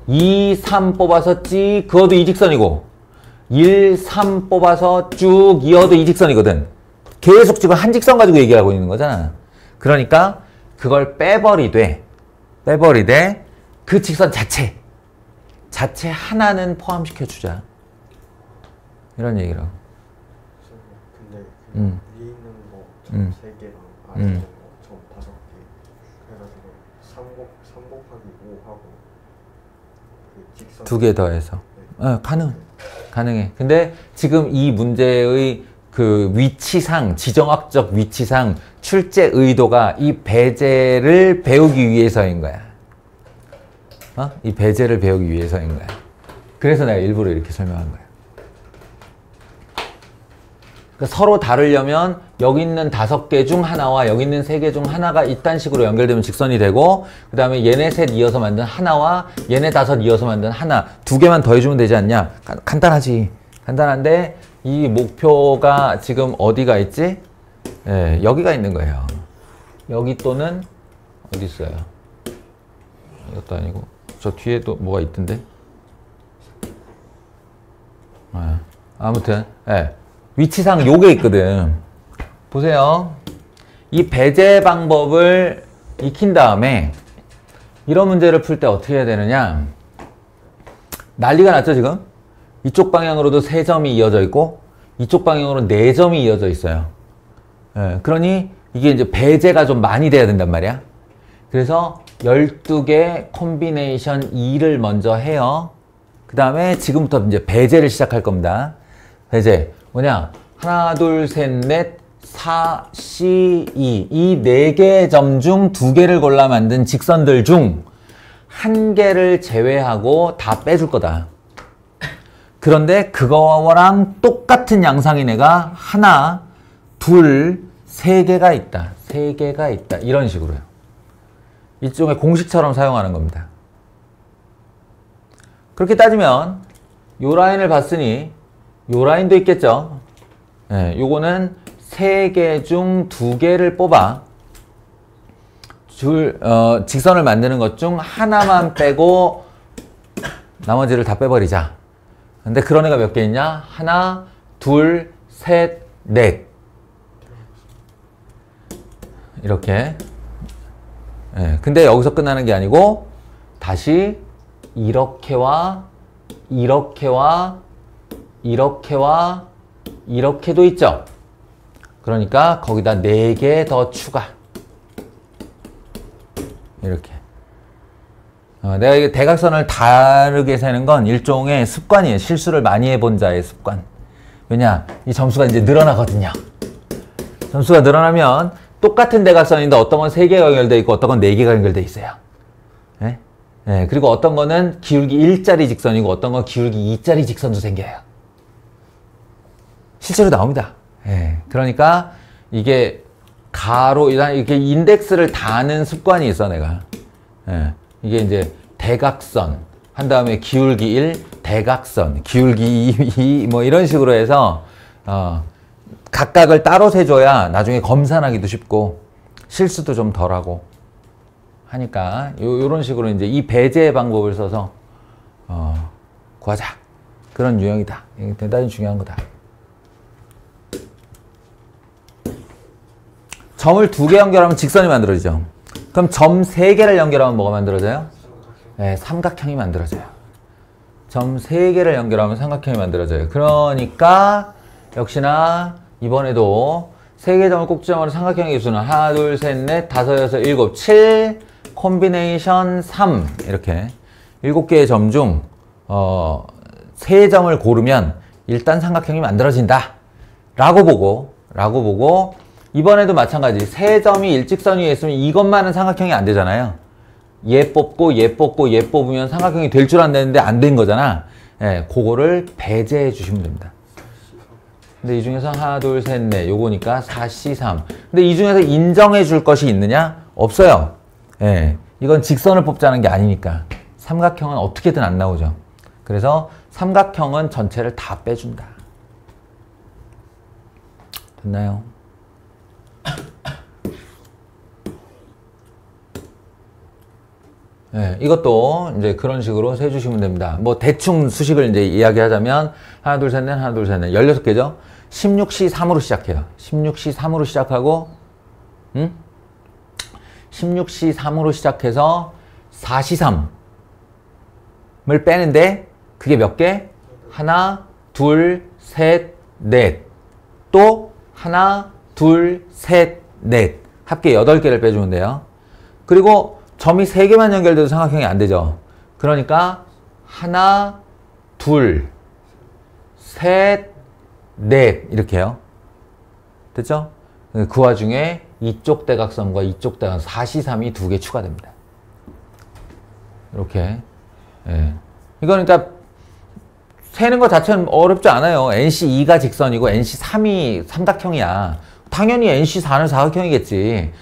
2, 3 뽑아서 찌 그어도 이직선이고 1, 3 뽑아서 쭉 이어도 이직선이거든. 계속 지금 한 직선 가지고 얘기하고 있는 거잖아. 그러니까 그걸 빼버리되 그 직선 자체 하나는 포함시켜주자. 이런 얘기라고. 근데 위에 있는 거 점 3개랑 아래 있는 거 점 5개 해가지고 3 곱하기 5 하고 그 직선 2개 더해서 가능해. 근데 지금 이 문제의 그 위치상, 지정학적 위치상 출제 의도가 이 배제를 배우기 위해서인 거야. 이 배제를 배우기 위해서인 거야. 그래서 내가 일부러 이렇게 설명한 거야. 그러니까 서로 다르려면 여기 있는 5개 중 하나와 여기 있는 3개 중 하나가 이딴 식으로 연결되면 직선이 되고 그 다음에 얘네 셋 이어서 만든 하나와 얘네 5 이어서 만든 하나 2개만 더해주면 되지 않냐? 간단하지. 간단한데 이 목표가 지금 어디가 있지? 예, 여기가 있는 거예요. 여기 또는 어디 있어요? 이것도 아니고 저 뒤에도 뭐가 있던데? 아무튼 위치상 요게 있거든. 보세요. 이 배제 방법을 익힌 다음에 이런 문제를 풀 때 어떻게 해야 되느냐. 난리가 났죠 지금? 이쪽 방향으로도 3점이 이어져 있고 이쪽 방향으로 4점이 이어져 있어요. 그러니 이게 이제 배제가 좀 많이 돼야 된단 말이야. 그래서 12개 콤비네이션 2를 먼저 해요. 그 다음에 지금부터 이제 배제를 시작할 겁니다. 배제 뭐냐? 하나, 둘, 셋, 넷, 4, C, 2 이 4개의 점 중 2개를 골라 만든 직선들 중 1개를 제외하고 다 빼줄 거다. 그런데 그거랑 똑같은 양상인 애가 하나, 둘, 3개가 있다. 3개가 있다. 이런 식으로요. 일종의 공식처럼 사용하는 겁니다. 그렇게 따지면 요 라인을 봤으니 요 라인도 있겠죠. 요거는 3개 중 2개를 뽑아 직선을 만드는 것 중 하나만 빼고 나머지를 다 빼버리자. 근데 그런 애가 몇 개 있냐? 하나, 둘, 셋, 넷. 이렇게. 근데 여기서 끝나는 게 아니고 다시 이렇게와 이렇게와 이렇게와 이렇게도 있죠. 그러니까 거기다 4개 더 추가. 이렇게. 내가 이게 대각선을 다르게 세는 건 일종의 습관이에요. 실수를 많이 해본 자의 습관. 왜냐? 이 점수가 이제 늘어나거든요. 점수가 늘어나면 똑같은 대각선인데 어떤 건 3개가 연결되어 있고 어떤 건 4개가 연결되어 있어요. 그리고 어떤 거는 기울기 1짜리 직선이고 어떤 건 기울기 2짜리 직선도 생겨요. 실제로 나옵니다. 그러니까 이게 가로, 이렇게 인덱스를 다는 습관이 있어, 내가. 이게 이제 대각선, 한 다음에 기울기 1, 대각선, 기울기 2, 뭐 이런 식으로 해서, 각각을 따로 세줘야 나중에 검산하기도 쉽고, 실수도 좀 덜하고 하니까, 요런 식으로 이제 이 배제 방법을 써서, 구하자. 그런 유형이다. 이게 대단히 중요한 거다. 점을 2개 연결하면 직선이 만들어지죠. 그럼 점 3개를 연결하면 뭐가 만들어져요? 삼각형이 만들어져요. 점 3개를 연결하면 삼각형이 만들어져요. 그러니까 역시나 이번에도 3개 점을 꼭지점으로 삼각형의 개수는 하나, 둘, 셋, 넷, 다섯, 여섯, 일곱, 7 콤비네이션 3 이렇게 7개의 점 중 3점을 고르면 일단 삼각형이 만들어진다 라고 보고 이번에도 마찬가지 3점이 일직선 위에 있으면 이것만은 삼각형이 안 되잖아요. 얘 뽑고 얘 뽑고 얘 뽑으면 삼각형이 될 줄 안 되는데 안 된 거잖아. 그거를 배제해 주시면 됩니다. 근데 이 중에서 하나, 둘, 셋, 넷 요거니까 4C3. 근데 이 중에서 인정해 줄 것이 있느냐? 없어요. 이건 직선을 뽑자는 게 아니니까. 삼각형은 어떻게든 안 나오죠. 그래서 삼각형은 전체를 다 빼준다. 됐나요? 이것도 이제 그런 식으로 세주시면 됩니다. 뭐 대충 수식을 이제 이야기하자면 하나, 둘, 셋, 넷, 하나, 둘, 셋, 넷 16개죠? 16C3으로 시작해요. 16C3으로 시작하고 16C3으로 시작해서 4C3을 빼는데 그게 몇 개? 하나, 둘, 셋, 넷. 또 하나, 둘, 셋, 넷. 합계 8개를 빼주면 돼요. 그리고 점이 3개만 연결돼도 삼각형이 안 되죠. 그러니까 하나, 둘, 셋, 넷 이렇게요. 됐죠? 그 와중에 이쪽 대각선과 이쪽 대각선 4C3이 2개 추가됩니다. 이렇게. 이거는 그러니까 세는 것 자체는 어렵지 않아요. NC2가 직선이고 NC3이 삼각형이야. 당연히 NC4는 사각형이겠지.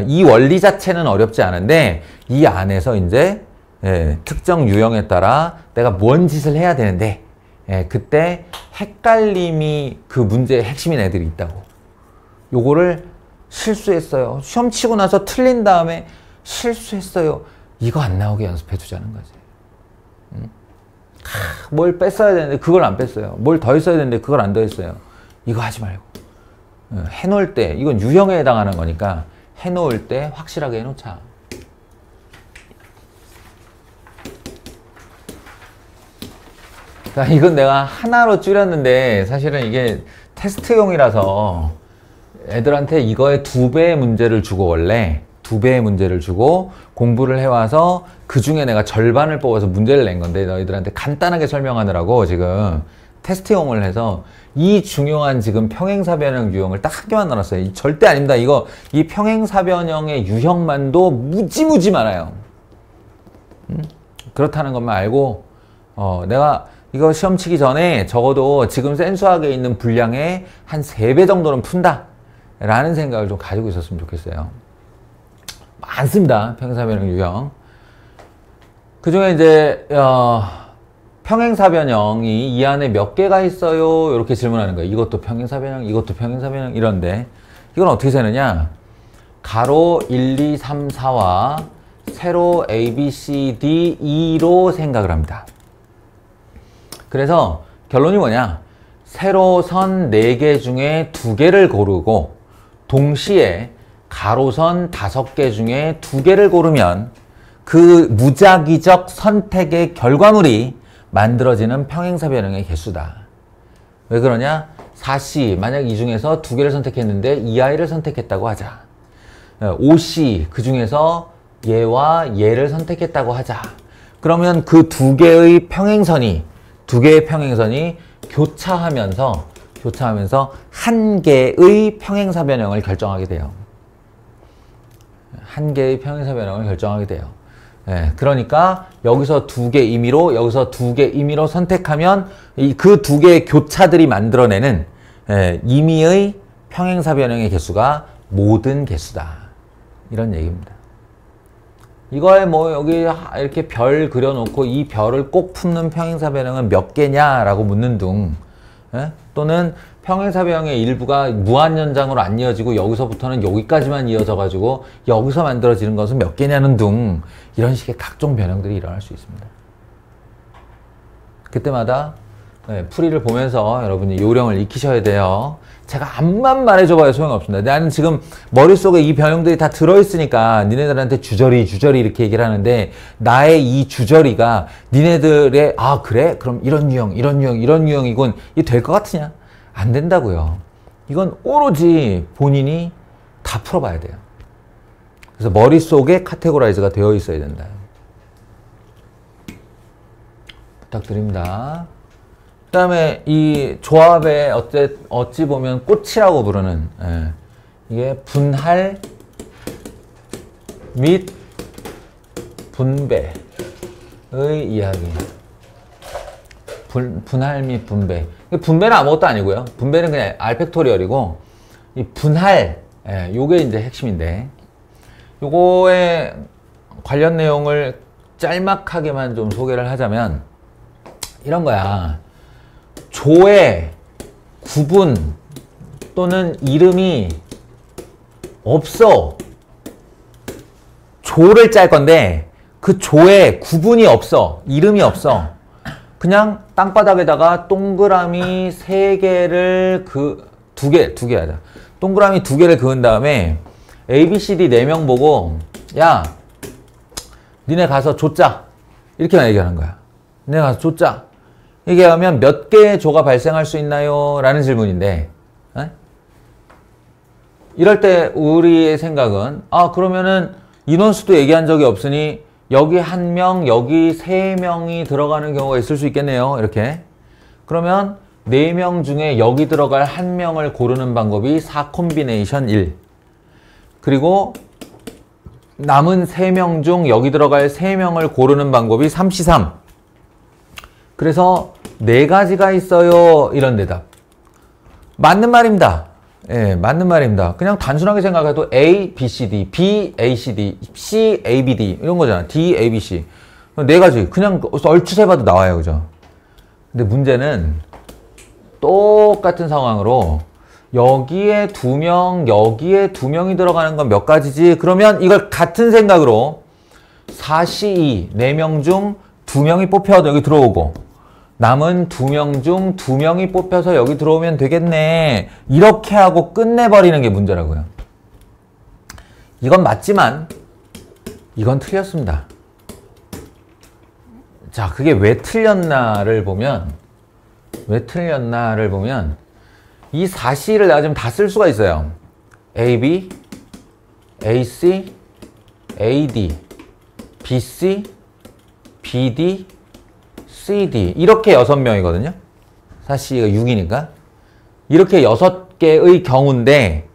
이 원리 자체는 어렵지 않은데 이 안에서 이제 특정 유형에 따라 내가 뭔 짓을 해야 되는데 그때 헷갈림이 그 문제의 핵심인 애들이 있다고. 요거를 실수했어요. 시험 치고 나서 틀린 다음에 실수했어요. 이거 안 나오게 연습해 두자는 거지. 뭘 뺐어야 되는데 그걸 안 뺐어요. 뭘 더 했어야 되는데 그걸 안 더했어요. 이거 하지 말고. 해놓을 때, 이건 유형에 해당하는 거니까 해놓을 때 확실하게 해놓자. 자, 이건 내가 하나로 줄였는데 사실은 이게 테스트용이라서 애들한테 이거의 2배의 문제를 주고 원래 2배의 문제를 주고 공부를 해와서 그 중에 내가 절반을 뽑아서 문제를 낸 건데 너희들한테 간단하게 설명하느라고 지금 테스트용을 해서 이 중요한 지금 평행사변형 유형을 딱 한 개만 넣어놨어요. 절대 아닙니다. 이거 이 평행사변형의 유형만도 무지무지 많아요. 그렇다는 것만 알고 내가 이거 시험 치기 전에 적어도 지금 센수학에 있는 분량의 한 3배 정도는 푼다 라는 생각을 좀 가지고 있었으면 좋겠어요. 많습니다. 평행사변형 유형. 그 중에 이제 평행사변형이 이 안에 몇 개가 있어요? 이렇게 질문하는 거예요. 이것도 평행사변형, 이것도 평행사변형 이런데 이건 어떻게 세느냐? 가로 1, 2, 3, 4와 세로 A, B, C, D, E로 생각을 합니다. 그래서 결론이 뭐냐? 세로선 4개 중에 2개를 고르고 동시에 가로선 5개 중에 2개를 고르면 그 무작위적 선택의 결과물이 만들어지는 평행사변형의 개수다. 왜 그러냐? 4C, 만약 이 중에서 2개를 선택했는데 이 아이를 선택했다고 하자. 5C, 그 중에서 얘와 얘를 선택했다고 하자. 그러면 그 2개의 평행선이 교차하면서 한 개의 평행사변형을 결정하게 돼요. 한 개의 평행사변형을 결정하게 돼요. 그러니까 여기서 2개 임의로, 여기서 2개 임의로 선택하면 그 2개의 교차들이 만들어내는 임의의 평행사변형의 개수가 모든 개수다. 이런 얘기입니다. 이거에 뭐 여기 이렇게 별 그려놓고 이 별을 꼭 품는 평행사변형은 몇 개냐라고 묻는 둥, 또는 평행사변형의 일부가 무한연장으로 안 이어지고 여기서부터는 여기까지만 이어져 가지고 여기서 만들어지는 것은 몇 개냐는 둥, 이런 식의 각종 변형들이 일어날 수 있습니다. 그때마다 풀이를 보면서 여러분이 요령을 익히셔야 돼요. 제가 암만 말해줘봐야 소용없습니다. 나는 지금 머릿속에 이 변형들이 다 들어있으니까 니네들한테 주저리 이렇게 얘기를 하는데 나의 이 주저리가 니네들의 아 그래? 그럼 이런 유형이군. 이게 될 것 같으냐? 안 된다고요. 이건 오로지 본인이 다 풀어봐야 돼요. 그래서 머릿속에 카테고라이즈가 되어 있어야 된다. 부탁드립니다. 그 다음에 이 조합에 어찌 보면 꽃이라고 부르는 이게 분할 및 분배의 이야기. 분할 및 분배. 분배는 아무것도 아니고요. 분배는 그냥 알팩토리얼이고 이 분할, 요게 이제 핵심인데 요거에 관련 내용을 짤막하게만 좀 소개를 하자면 이런 거야. 조의 구분 또는 이름이 없어. 조를 짤 건데 그 조에 구분이 없어. 이름이 없어. 그냥 땅바닥에다가 동그라미 3개를 두 개 하자. 동그라미 2개를 그은 다음에 A, B, C, D 4명 보고 야, 니네 가서 조 짜. 이렇게만 얘기하는 거야. 니네 가서 조 짜. 얘기하면 몇 개의 조가 발생할 수 있나요? 라는 질문인데 이럴 때 우리의 생각은 그러면은 인원수도 얘기한 적이 없으니 여기 1명, 여기 3명이 들어가는 경우가 있을 수 있겠네요. 이렇게. 그러면 4명 중에 여기 들어갈 1명을 고르는 방법이 4콤비네이션 1. 그리고 남은 3명 중 여기 들어갈 3명을 고르는 방법이 3C3. 그래서 4가지가 있어요. 이런 대답. 맞는 말입니다. 예, 맞는 말입니다. 그냥 단순하게 생각해도 A, B, C, D, B, A, C, D, C, A, B, D 이런 거잖아. D, A, B, C. 4가지. 그냥 얼추 세봐도 나와요. 그죠? 근데 문제는 똑같은 상황으로 여기에 2명, 여기에 2명이 들어가는 건 몇 가지지? 그러면 이걸 같은 생각으로 4C2, 4명 중 2명이 뽑혀서 여기 들어오고 남은 2명 중 2명이 뽑혀서 여기 들어오면 되겠네. 이렇게 하고 끝내버리는 게 문제라고요. 이건 맞지만 이건 틀렸습니다. 자, 그게 왜 틀렸나를 보면 이 4C를 내가 지금 다 쓸 수가 있어요. AB, AC, AD, BC, BD, CD 이렇게 6명이거든요. 4C가 6이니까 이렇게 6개의 경우인데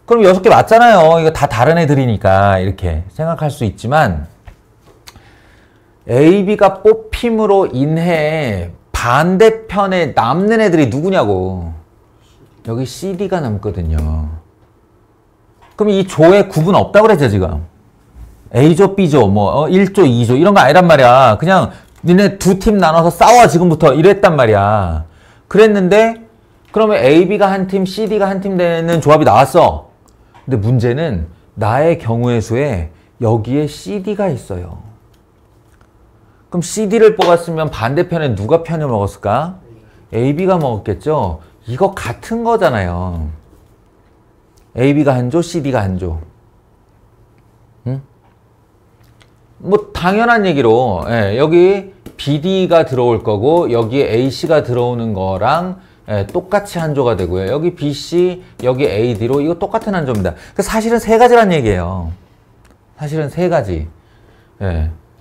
그럼 6개 맞잖아요. 이거 다 다른 애들이니까 이렇게 생각할 수 있지만 AB가 뽑힘으로 인해 반대편에 남는 애들이 누구냐고. 여기 CD가 남거든요. 그럼 이 조에 구분 없다고 그랬죠 지금. A조, B조, 뭐 1조, 2조 이런 거 아니란 말이야. 그냥 니네 2팀 나눠서 싸워 지금부터 이랬단 말이야. 그랬는데 그러면 AB가 한 팀, CD가 한 팀 되는 조합이 나왔어. 근데 문제는 나의 경우의 수에 여기에 CD가 있어요. 그럼 CD를 뽑았으면 반대편에 누가 편을 먹었을까? AB가 먹었겠죠? 이거 같은 거잖아요. AB가 한 조, CD가 한 조. 응? 뭐 당연한 얘기로 여기 BD가 들어올 거고 여기에 AC가 들어오는 거랑 똑같이 한 조가 되고요. 여기 BC, 여기 AD로 이거 똑같은 한 조입니다. 사실은 3가지란 얘기예요. 사실은 3가지.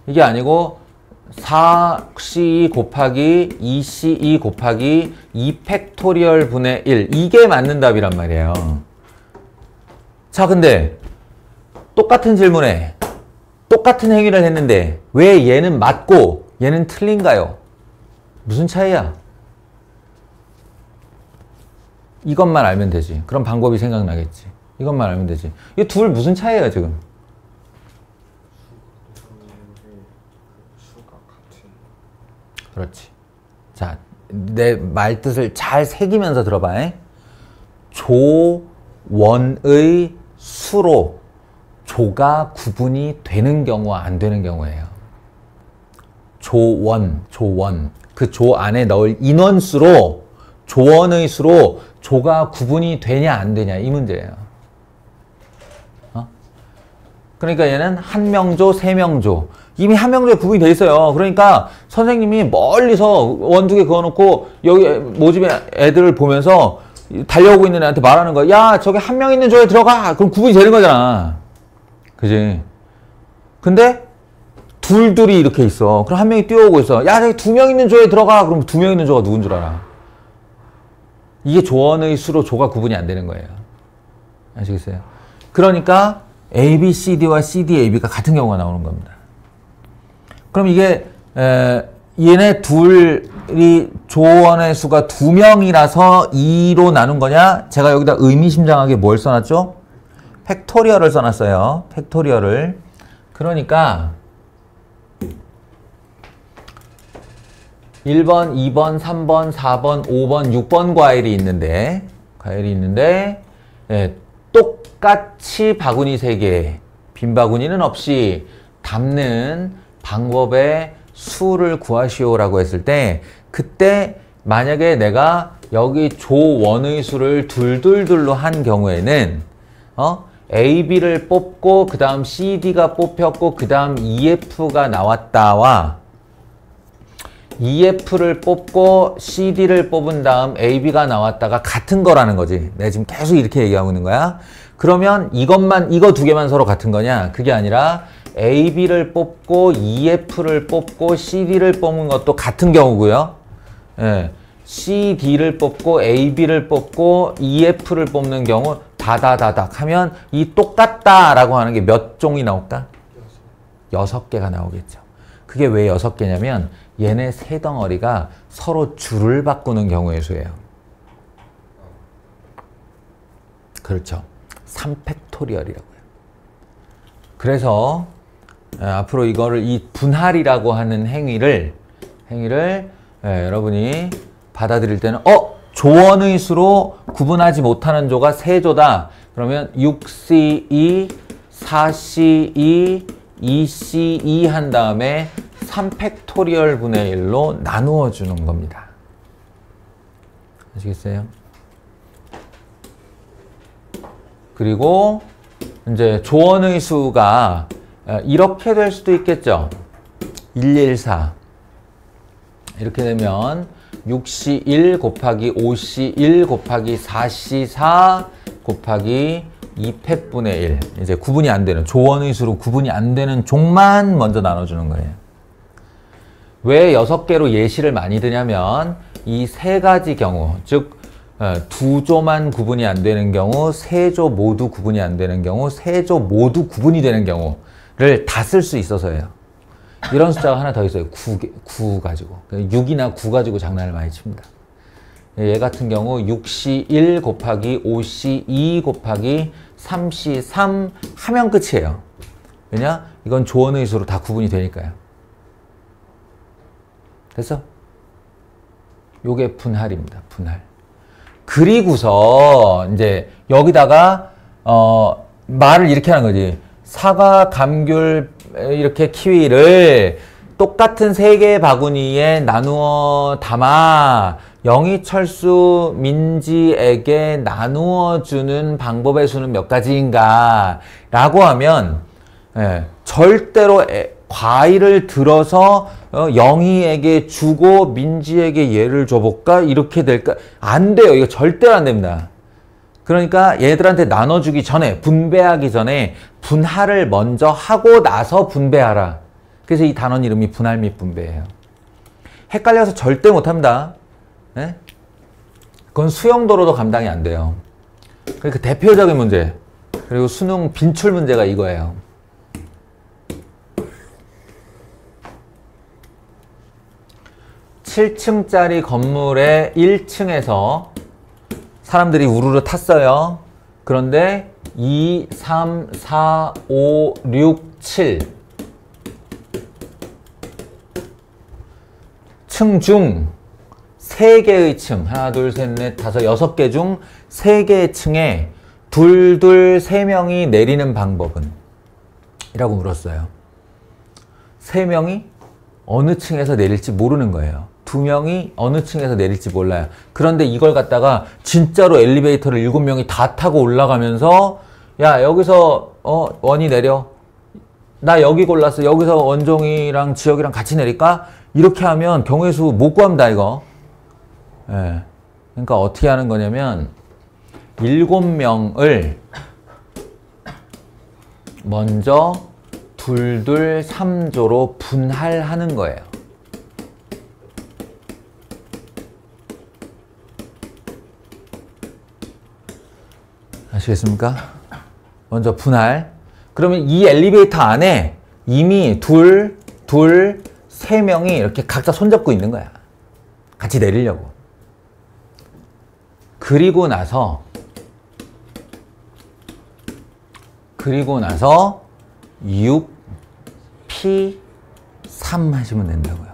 이게 아니고 4C 곱하기 2C2 곱하기 2팩토리얼 분의 1 이게 맞는 답이란 말이에요. 자, 근데 똑같은 질문에 똑같은 행위를 했는데 왜 얘는 맞고 얘는 틀린가요? 무슨 차이야? 이것만 알면 되지. 그럼 방법이 생각나겠지. 이것만 알면 되지. 이 둘 무슨 차이예요 지금? 그렇지. 자, 내 말뜻을 잘 새기면서 들어봐. 조원의 수로 조가 구분이 되는 경우와 안 되는 경우예요. 조원. 그 조 안에 넣을 인원수로 조원의 수로 조가 구분이 되냐 안 되냐 이 문제예요. 그러니까 얘는 한 명조, 3명조. 이미 한 명조에 구분이 돼 있어요. 그러니까 선생님이 멀리서 원 2개 그어놓고 여기 모집의 애들을 보면서 달려오고 있는 애한테 말하는 거야. 야, 저기 한 명 있는 조에 들어가. 그럼 구분이 되는 거잖아. 그지? 근데 둘이 이렇게 있어. 그럼 한 명이 뛰어오고 있어. 야, 저기 2명 있는 조에 들어가. 그럼 2명 있는 조가 누군 줄 알아? 이게 조원의 수로 조가 구분이 안 되는 거예요. 아시겠어요? 그러니까 A, B, C, D와 C, D, A, B가 같은 경우가 나오는 겁니다. 그럼 이게 얘네 둘이 조원의 수가 2명이라서 2로 나눈 거냐? 제가 여기다 의미심장하게 뭘 써놨죠? 팩토리얼을 써놨어요. 팩토리얼을. 그러니까 1번, 2번, 3번, 4번, 5번, 6번 과일이 있는데 똑같이 바구니 3개, 빈 바구니는 없이 담는 방법의 수를 구하시오라고 했을 때 그때 만약에 내가 여기 조원의 수를 둘로 한 경우에는 A, B를 뽑고 그 다음 C, D가 뽑혔고 그 다음 EF가 나왔다와 EF를 뽑고 CD를 뽑은 다음 AB가 나왔다가 같은 거라는 거지. 내가 지금 계속 이렇게 얘기하고 있는 거야. 그러면 이거 2개만 서로 같은 거냐? 그게 아니라 AB를 뽑고 EF를 뽑고 CD를 뽑는 것도 같은 경우고요. CD를 뽑고 AB를 뽑고 EF를 뽑는 경우 다다다닥 하면 이 똑같다라고 하는 게 몇 종이 나올까? 6개가 나오겠죠. 그게 왜 6개냐면 얘네 3덩어리가 서로 줄을 바꾸는 경우의 수예요. 그렇죠. 3팩토리얼이라고요. 그래서 앞으로 이거를 이 분할이라고 하는 행위를 여러분이 받아들일 때는 조원의 수로 구분하지 못하는 조가 3조다. 그러면 6C2, 4C2, 2C2 한 다음에 3팩토리얼 분의 1로 나누어 주는 겁니다. 아시겠어요? 그리고 이제 조원의 수가 이렇게 될 수도 있겠죠. 114 이렇게 되면 6C1 곱하기 5C1 곱하기 4C4 곱하기 2팩분의 1. 이제 구분이 안 되는, 조원의 수로 구분이 안 되는 종만 먼저 나눠주는 거예요. 왜 6개로 예시를 많이 드냐면 이 3가지 경우, 즉 2조만 구분이 안 되는 경우, 3조 모두 구분이 안 되는 경우, 3조 모두 구분이 되는 경우를 다 쓸 수 있어서예요. 이런 숫자가 하나 더 있어요. 9 가지고. 6이나 9 가지고 장난을 많이 칩니다. 얘 같은 경우 6C1 곱하기 5C2 곱하기 3C3 하면 끝이에요. 왜냐? 이건 조원의 수로 다 구분이 되니까요. 됐어? 요게 분할입니다. 분할. 그리고서 이제 여기다가 말을 이렇게 하는 거지. 사과, 감귤, 이렇게 키위를 똑같은 3개의 바구니에 나누어 담아 영희철수, 민지에게 나누어 주는 방법의 수는 몇 가지인가 라고 하면 절대로 과일을 들어서 영희에게 주고 민지에게 얘를 줘볼까? 이렇게 될까? 안 돼요. 이거 절대로 안 됩니다. 그러니까 얘들한테 나눠주기 전에, 분배하기 전에 분할을 먼저 하고 나서 분배하라. 그래서 이 단원 이름이 분할 및 분배예요. 헷갈려서 절대 못합니다. 네? 그건 수영도로도 감당이 안 돼요. 그러니까 대표적인 문제, 그리고 수능 빈출 문제가 이거예요. (7층짜리) 건물의 1층에서 사람들이 우르르 탔어요. 그런데 2, 3, 4, 5, 6, 7 층 중 3개의 층, 하나, 둘, 셋, 넷, 다섯, 6개 중 3개의 층에 둘, 3명이 내리는 방법은? 이라고 물었어요. 3명이 어느 층에서 내릴지 모르는 거예요. 2명이 어느 층에서 내릴지 몰라요. 그런데 이걸 갖다가 진짜로 엘리베이터를 7명이 다 타고 올라가면서 야, 여기서 원이 내려. 나 여기 골랐어. 여기서 원종이랑 지혁이랑 같이 내릴까? 이렇게 하면 경우의 수 못 구합니다, 이거. 예. 그러니까 어떻게 하는 거냐면 7명을 먼저 2, 3조로 분할하는 거예요. 아시겠습니까? 먼저 분할. 그러면 이 엘리베이터 안에 이미 2, 3명이 이렇게 각자 손잡고 있는 거야. 같이 내리려고. 그리고 나서 6, P, 3 하시면 된다고요.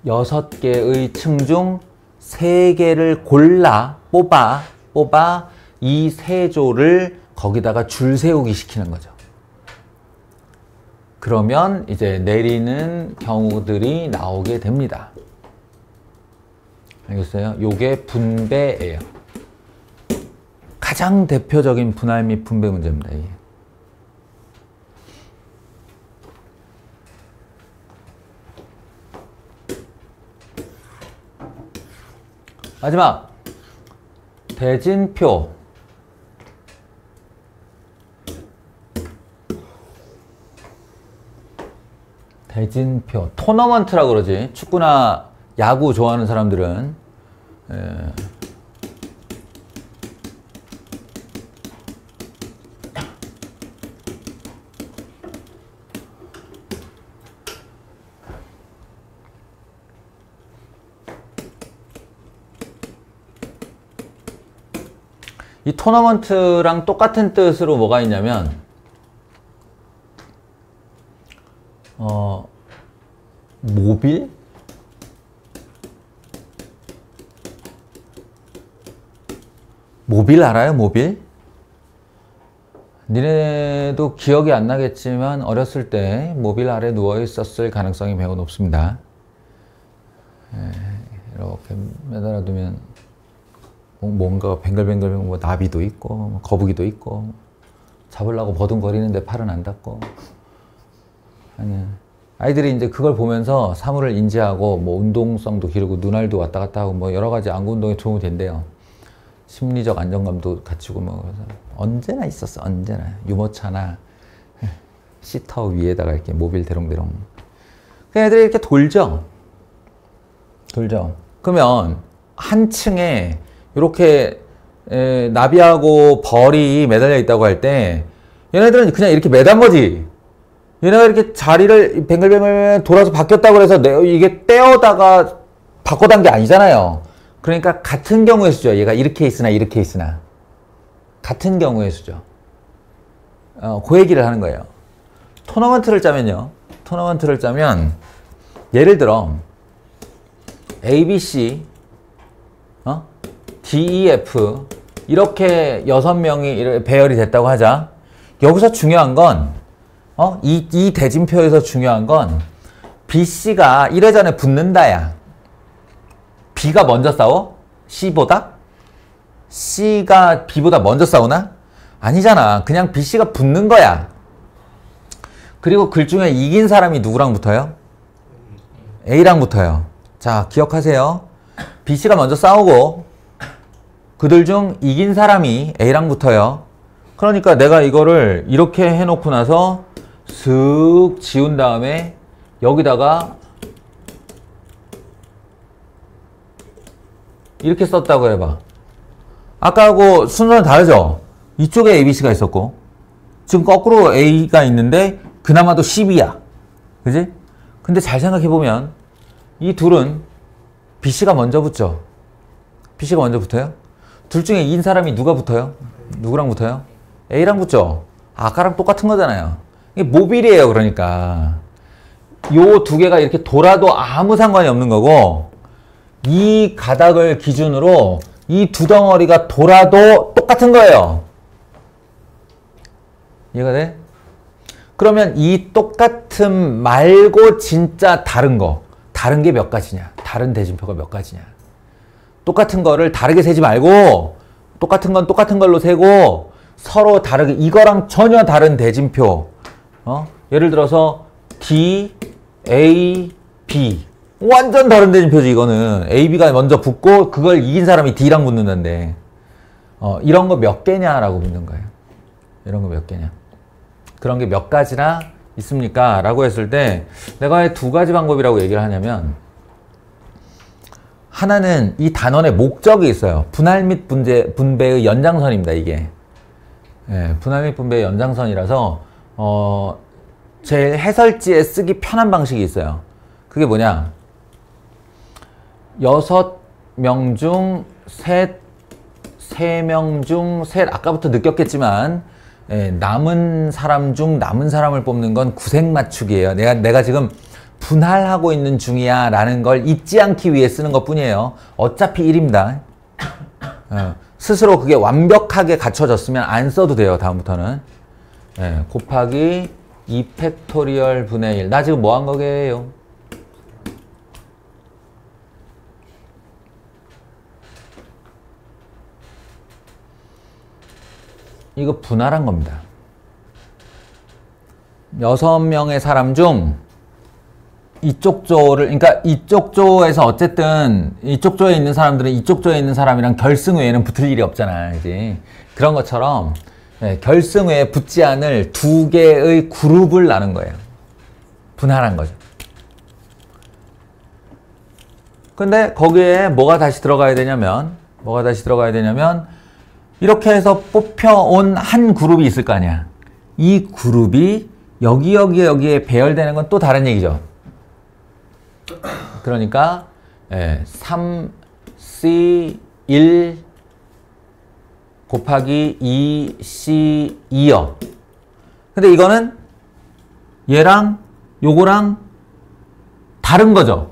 6개의 층 중 3개를 골라 뽑아 이 3조를 거기다가 줄 세우기 시키는 거죠. 그러면 이제 내리는 경우들이 나오게 됩니다. 알겠어요? 요게 분배예요. 가장 대표적인 분할 및 분배 문제입니다. 이게. 마지막 대진표. 대진표. 토너먼트라고 그러지. 축구나 야구 좋아하는 사람들은. 이 토너먼트랑 똑같은 뜻으로 뭐가 있냐면 모빌? 모빌 알아요? 모빌? 니네도 기억이 안 나겠지만 어렸을 때 모빌 아래 누워 있었을 가능성이 매우 높습니다. 이렇게 매달아두면 뭔가 뱅글뱅글 뭐 나비도 있고 뭐 거북이도 있고 잡으려고 버둥거리는데 팔은 안 닿고. 아니, 아이들이 이제 그걸 보면서 사물을 인지하고 뭐 운동성도 기르고 눈알도 왔다 갔다 하고 뭐 여러 가지 안구 운동에 도움이 된대요. 심리적 안정감도 갖추고 뭐. 그래서 언제나 있었어. 언제나 유모차나 시터 위에다가 이렇게 모빌 대롱대롱. 그 애들이 이렇게 돌죠. 그러면 한 층에 이렇게 나비하고 벌이 매달려 있다고 할 때 얘네들은 그냥 이렇게 매단 거지. 얘네가 이렇게 자리를 뱅글뱅글 돌아서 바뀌었다고 해서 이게 떼어다가 바꿔단 게 아니잖아요. 그러니까 같은 경우의 수죠. 얘가 이렇게 있으나 이렇게 있으나 같은 경우의 수죠. 그 얘기를 하는 거예요. 토너먼트를 짜면요. 토너먼트를 짜면 예를 들어 A, B, C D, E, F 이렇게 6명이 배열이 됐다고 하자. 여기서 중요한 건 이 대진표에서 중요한 건 BC가 1회전에 붙는다야. B가 먼저 싸워? C보다? C가 B보다 먼저 싸우나? 아니잖아. 그냥 BC가 붙는 거야. 그리고 글 중에 이긴 사람이 누구랑 붙어요? A랑 붙어요. 자, 기억하세요. BC가 먼저 싸우고 그들 중 이긴 사람이 A랑 붙어요. 그러니까 내가 이거를 이렇게 해놓고 나서 슥 지운 다음에 여기다가 이렇게 썼다고 해봐. 아까하고 순서는 다르죠? 이쪽에 ABC가 있었고 지금 거꾸로 A가 있는데 그나마도 10이야. 그지? 근데 잘 생각해보면 이 둘은 BC가 먼저 붙죠? BC가 먼저 붙어요? 둘 중에 이긴 사람이 누가 붙어요? 누구랑 붙어요? A랑 붙죠? 아까랑 똑같은 거잖아요. 이게 모빌이에요. 그러니까 요 두 개가 이렇게 돌아도 아무 상관이 없는 거고 이 가닥을 기준으로 이 두 덩어리가 돌아도 똑같은 거예요. 이해가 돼? 그러면 이 똑같음 말고 진짜 다른 거. 다른 게 몇 가지냐? 다른 대진표가 몇 가지냐? 똑같은 거를 다르게 세지 말고 똑같은 건 똑같은 걸로 세고 서로 다르게 이거랑 전혀 다른 대진표. 예를 들어서 D, A, B. 완전 다른 대진표지 이거는. A, B가 먼저 붙고 그걸 이긴 사람이 D랑 붙는다는데 이런 거 몇 개냐라고 묻는 거예요. 이런 거 몇 개냐. 그런 게 몇 가지나 있습니까? 라고 했을 때 내가 왜 두 가지 방법이라고 얘기를 하냐면 하나는 이 단원의 목적이 있어요. 분할 및 분배의 연장선입니다. 이게. 분할 및 분배의 연장선이라서 제 해설지에 쓰기 편한 방식이 있어요. 그게 뭐냐? 6명 중 셋, 3명 중 셋, 아까부터 느꼈겠지만 남은 사람 중 남은 사람을 뽑는 건 구색 맞추기예요. 내가 지금 분할하고 있는 중이야 라는 걸 잊지 않기 위해 쓰는 것 뿐이에요. 어차피 1입니다. 스스로 그게 완벽하게 갖춰졌으면 안 써도 돼요. 다음부터는. 곱하기 2팩토리얼 분의 1. 나 지금 뭐 한 거게요? 이거 분할한 겁니다. 6명의 사람 중 이쪽 조를, 그러니까 이쪽 조에서 어쨌든 이쪽 조에 있는 사람들은 이쪽 조에 있는 사람이랑 결승 외에는 붙을 일이 없잖아. 그지? 그런 것처럼 결승 외에 붙지 않을 두 개의 그룹을 나눈 거예요. 분할한 거죠. 근데 거기에 뭐가 다시 들어가야 되냐면 이렇게 해서 뽑혀온 한 그룹이 있을 거 아니야. 이 그룹이 여기에 배열되는 건 또 다른 얘기죠. 그러니까 3C1 곱하기 2C2요. 근데 이거는 얘랑 요거랑 다른 거죠.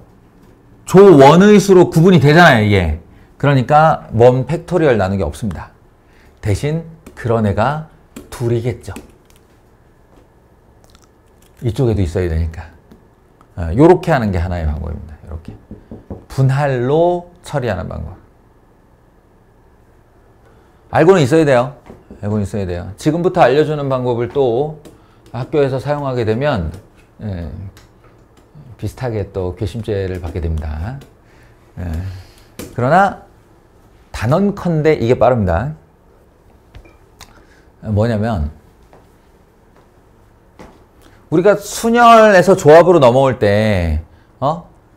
조 원의 수로 구분이 되잖아요, 이게. 그러니까 원 팩토리얼 나누기 없습니다. 대신 그런 애가 둘이겠죠. 이쪽에도 있어야 되니까. 요렇게 하는 게 하나의 방법입니다. 이렇게 분할로 처리하는 방법. 알고는 있어야 돼요. 알고는 있어야 돼요. 지금부터 알려주는 방법을 또 학교에서 사용하게 되면 비슷하게 또 괘씸죄를 받게 됩니다. 그러나 단언컨대 이게 빠릅니다. 뭐냐면 우리가 순열에서 조합으로 넘어올 때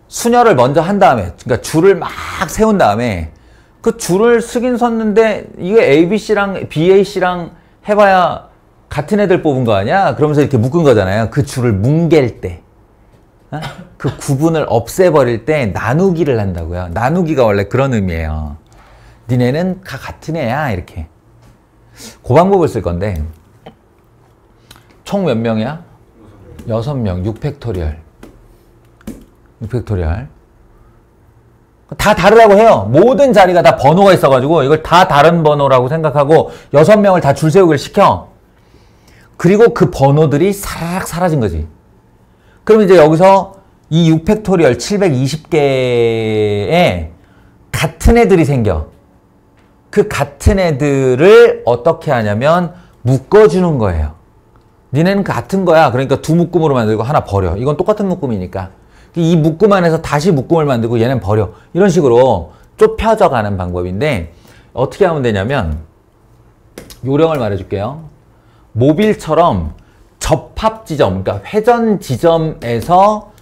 순열을 먼저 한 다음에, 그러니까 줄을 막 세운 다음에 그 줄을 쓰긴 썼는데 이게 ABC랑 BAC랑 해봐야 같은 애들 뽑은 거 아니야? 그러면서 이렇게 묶은 거잖아요. 그 줄을 뭉갤 때, 그 구분을 없애버릴 때 나누기를 한다고요. 나누기가 원래 그런 의미예요. 니네는 다 같은 애야, 이렇게. 그 방법을 쓸 건데 총 몇 명이야? 6명, 6팩토리얼. 6팩토리얼. 다 다르다고 해요. 모든 자리가 다 번호가 있어가지고 이걸 다 다른 번호라고 생각하고 6명을 다 줄 세우기를 시켜. 그리고 그 번호들이 사라락 사라진 거지. 그럼 이제 여기서 이 6팩토리얼 720개에 같은 애들이 생겨. 그 같은 애들을 어떻게 하냐면 묶어주는 거예요. 니네는 같은 거야. 그러니까 두 묶음으로 만들고 하나 버려. 이건 똑같은 묶음이니까. 이 묶음 안에서 다시 묶음을 만들고 얘는 버려. 이런 식으로 좁혀져 가는 방법인데 어떻게 하면 되냐면 요령을 말해줄게요. 모빌처럼 접합 지점, 그러니까 회전 지점에서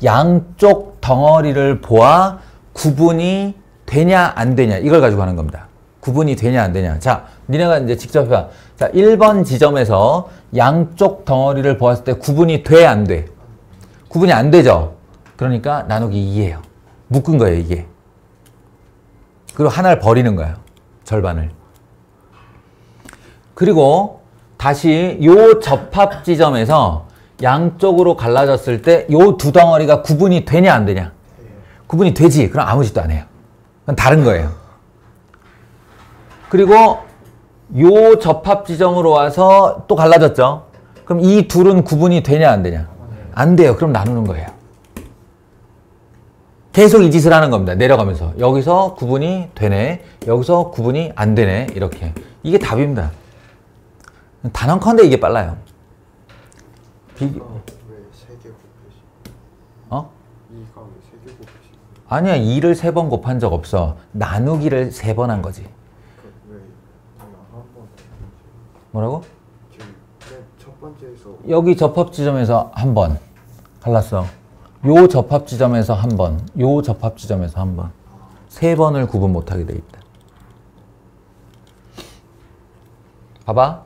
양쪽 덩어리를 보아 구분이 되냐 안 되냐 이걸 가지고 하는 겁니다. 구분이 되냐 안 되냐. 자, 니네가 이제 직접 해봐. 자, 1번 지점에서 양쪽 덩어리를 보았을 때 구분이 돼 안 돼? 구분이 안 되죠. 그러니까 나누기 2예요. 묶은 거예요, 이게. 그리고 하나를 버리는 거예요. 절반을. 그리고 다시 요 접합 지점에서 양쪽으로 갈라졌을 때 요 두 덩어리가 구분이 되냐 안 되냐? 구분이 되지. 그럼 아무 짓도 안 해요. 그건 다른 거예요. 그리고 요 접합 지점으로 와서 또 갈라졌죠. 그럼 이 둘은 구분이 되냐 안 되냐? 안 돼요. 그럼 나누는 거예요. 계속 이 짓을 하는 겁니다. 내려가면서 여기서 구분이 되네, 여기서 구분이 안 되네, 이렇게. 이게 답입니다. 단언컨대 이게 빨라요. 왜 3개 곱해지? 어? 2가 왜 3개 곱해지? 아니야, 2를 3번 곱한 적 없어. 나누기를 3번 한 거지. 왜 한 번? 뭐라고? 지금 첫 번째에서 여기 접합 지점에서 한 번 갈랐어. 요 접합 지점에서 한 번, 요 접합 지점에서 한 번. 3번을 구분 못하게 돼 있다. 봐봐.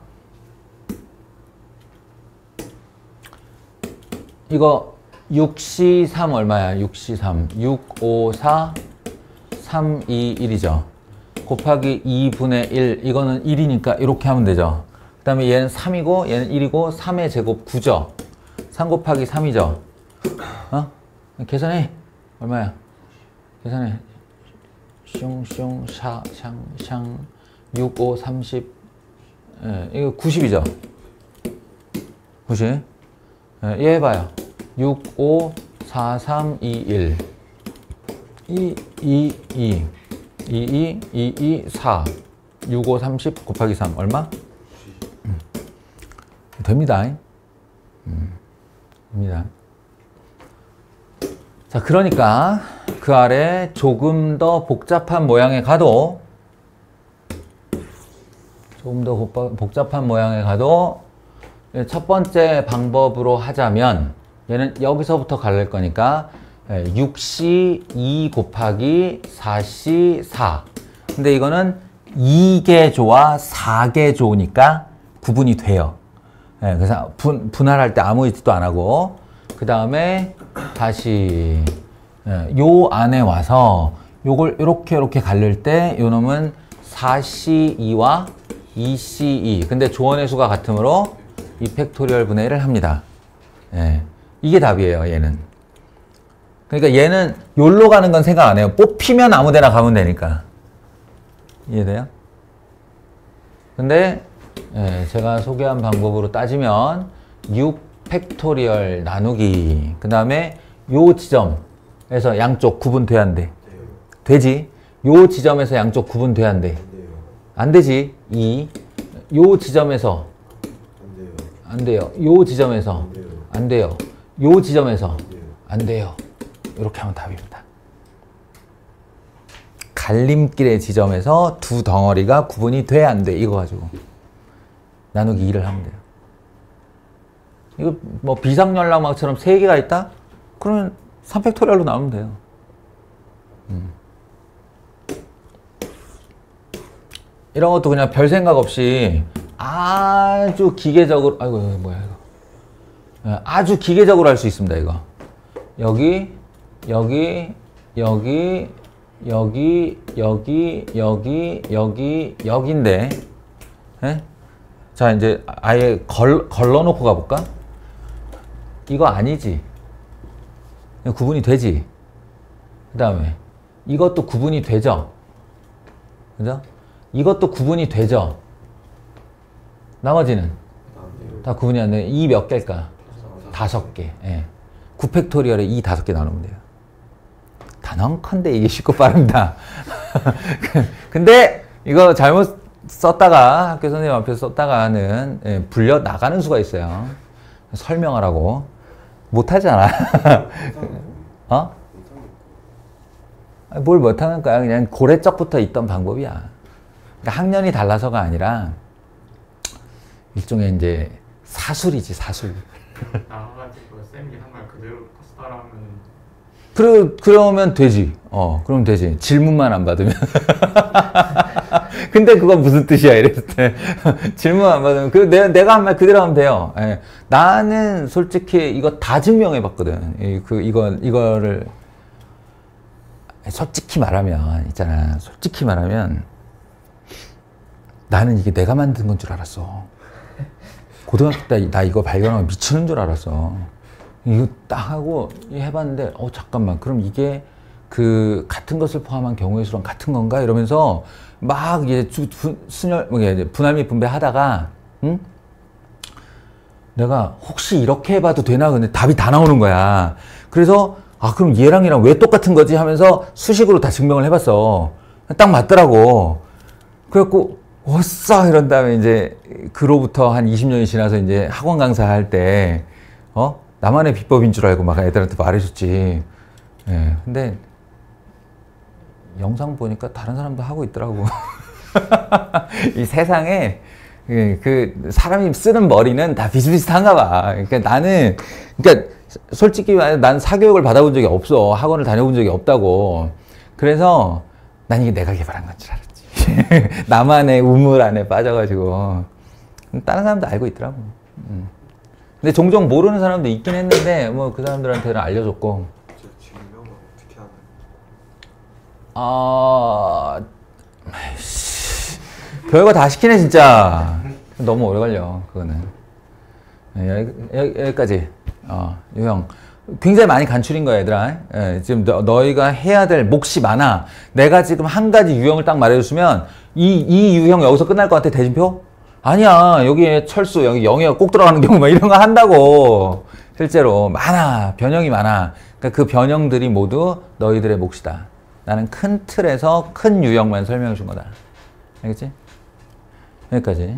이거 6C3 얼마야? 6C3. 6, 5, 4, 3, 2, 1이죠. 곱하기 2분의 1. 이거는 1이니까 이렇게 하면 되죠. 그 다음에 얘는 3이고 얘는 1이고 3의 제곱 9죠. 3 곱하기 3이죠. 계산해. 얼마야? 계산해. 숑숑 샹샹 6, 5, 30. 이거 90이죠. 90. 얘 해봐요. 6, 5, 4, 3, 2, 1. 2, 2, 2. 2, 2, 2, 2, 4. 6, 5, 30 곱하기 3. 얼마? 됩니다. 됩니다. 자, 그러니까 그 아래 조금 더 복잡한 모양에 가도 첫 번째 방법으로 하자면 얘는 여기서부터 갈릴 거니까 6C2 곱하기 4C4. 근데 이거는 2개조와 4개조니까 구분이 돼요. 그래서 분할할 때 아무 짓도 안 하고, 그 다음에 다시 요 안에 와서 요걸 이렇게 갈릴 때 요 놈은 4C2와 2C2. 근데 조원의 수가 같으므로 2팩토리얼 분의 1을 합니다. 이게 답이에요, 얘는. 그러니까 얘는 요로 가는 건 생각 안 해요. 뽑히면 아무 데나 가면 되니까. 이해돼요? 근데 제가 소개한 방법으로 따지면 6 팩토리얼 나누기 그 다음에 요 지점에서 양쪽 구분돼야 한대. 되지? 요 지점에서 양쪽 구분돼야 한대. 안 되지? 요 지점에서 안 돼요. 요 지점에서 안 돼요. 요 지점에서 안 돼요. 이렇게 하면 답입니다. 갈림길의 지점에서 두 덩어리가 구분이 돼, 안 돼? 이거 가지고 나누기 2를 하면 돼요. 이거 뭐 비상열락막처럼 3개가 있다? 그러면 3팩토리얼로 나오면 돼요. 이런 것도 그냥 별 생각 없이 아주 기계적으로, 아이고, 뭐야, 이거. 아주 기계적으로 할 수 있습니다, 이거. 여기, 여기, 여기, 여기, 여기, 여기, 여기, 여기인데. 예? 자, 이제 아예 걸러놓고 가볼까? 이거 아니지. 구분이 되지. 그 다음에 이것도 구분이 되죠. 그죠? 이것도 구분이 되죠. 나머지는 다 구분이 안 돼. 이 몇 개일까? 5개. 예. 9팩토리얼에 이 5개 나누면 돼요. 단언컨대 이게 쉽고 빠릅니다. 근데 이거 잘못 썼다가 학교 선생님 앞에서 썼다가는 불려 나가는 수가 있어요. 설명하라고 못하잖아. 어? 뭘 못하는 거야. 그냥 고래적부터 있던 방법이야. 그러니까 학년이 달라서가 아니라 일종의 이제 사술이지, 사술. 나와가지고 쌤이 한 말 그대로 따라하면 그러면 되지. 그럼 되지. 질문만 안 받으면. 근데 그건 무슨 뜻이야? 이랬을 때. 질문 안 받으면. 내가 한 말 그대로 하면 돼요. 예. 나는 솔직히 이거 다 증명해 봤거든. 이거를. 솔직히 말하면, 있잖아. 솔직히 말하면, 나는 이게 내가 만든 건 줄 알았어. 고등학교 때 나 이거 발견하면 미치는 줄 알았어. 이거 딱 하고 해봤는데 잠깐만, 그럼 이게 그 같은 것을 포함한 경우의 수랑 같은 건가? 이러면서 막 이제 분할 및 분배하다가 내가 혹시 이렇게 해봐도 되나? 근데 답이 다 나오는 거야. 그래서 그럼 얘랑 왜 똑같은 거지? 하면서 수식으로 다 증명을 해봤어. 딱 맞더라고. 그래갖고 어싸 이런 다음에 이제 그로부터 한 20년이 지나서 이제 학원 강사할 때 나만의 비법인 줄 알고 막 애들한테 말해줬지. 예, 근데 영상 보니까 다른 사람도 하고 있더라고. 이 세상에 그 사람이 쓰는 머리는 다 비슷비슷한가 봐. 그러니까 솔직히 말해 난 사교육을 받아본 적이 없어. 학원을 다녀본 적이 없다고. 그래서 난 이게 내가 개발한 건 줄 알았지. 나만의 우물 안에 빠져가지고. 다른 사람도 알고 있더라고. 근데 종종 모르는 사람도 있긴 했는데 뭐 그 사람들한테는 알려줬고. 증명은 어떻게 하나요? 별거 다 시키네 진짜. 너무 오래 걸려 그거는. 여기까지. 유형 굉장히 많이 간추린 거야 얘들아. 지금 너희가 해야 될 몫이 많아. 내가 지금 한 가지 유형을 딱 말해줬으면 이 유형 여기서 끝날 것 같아. 대진표? 아니야. 여기에 철수, 여기 영예가 꼭 들어가는 경우 막 이런 거 한다고. 실제로 많아. 변형이 많아. 그러니까 그 변형들이 모두 너희들의 몫이다. 나는 큰 틀에서 큰 유형만 설명해 준 거다. 알겠지? 여기까지.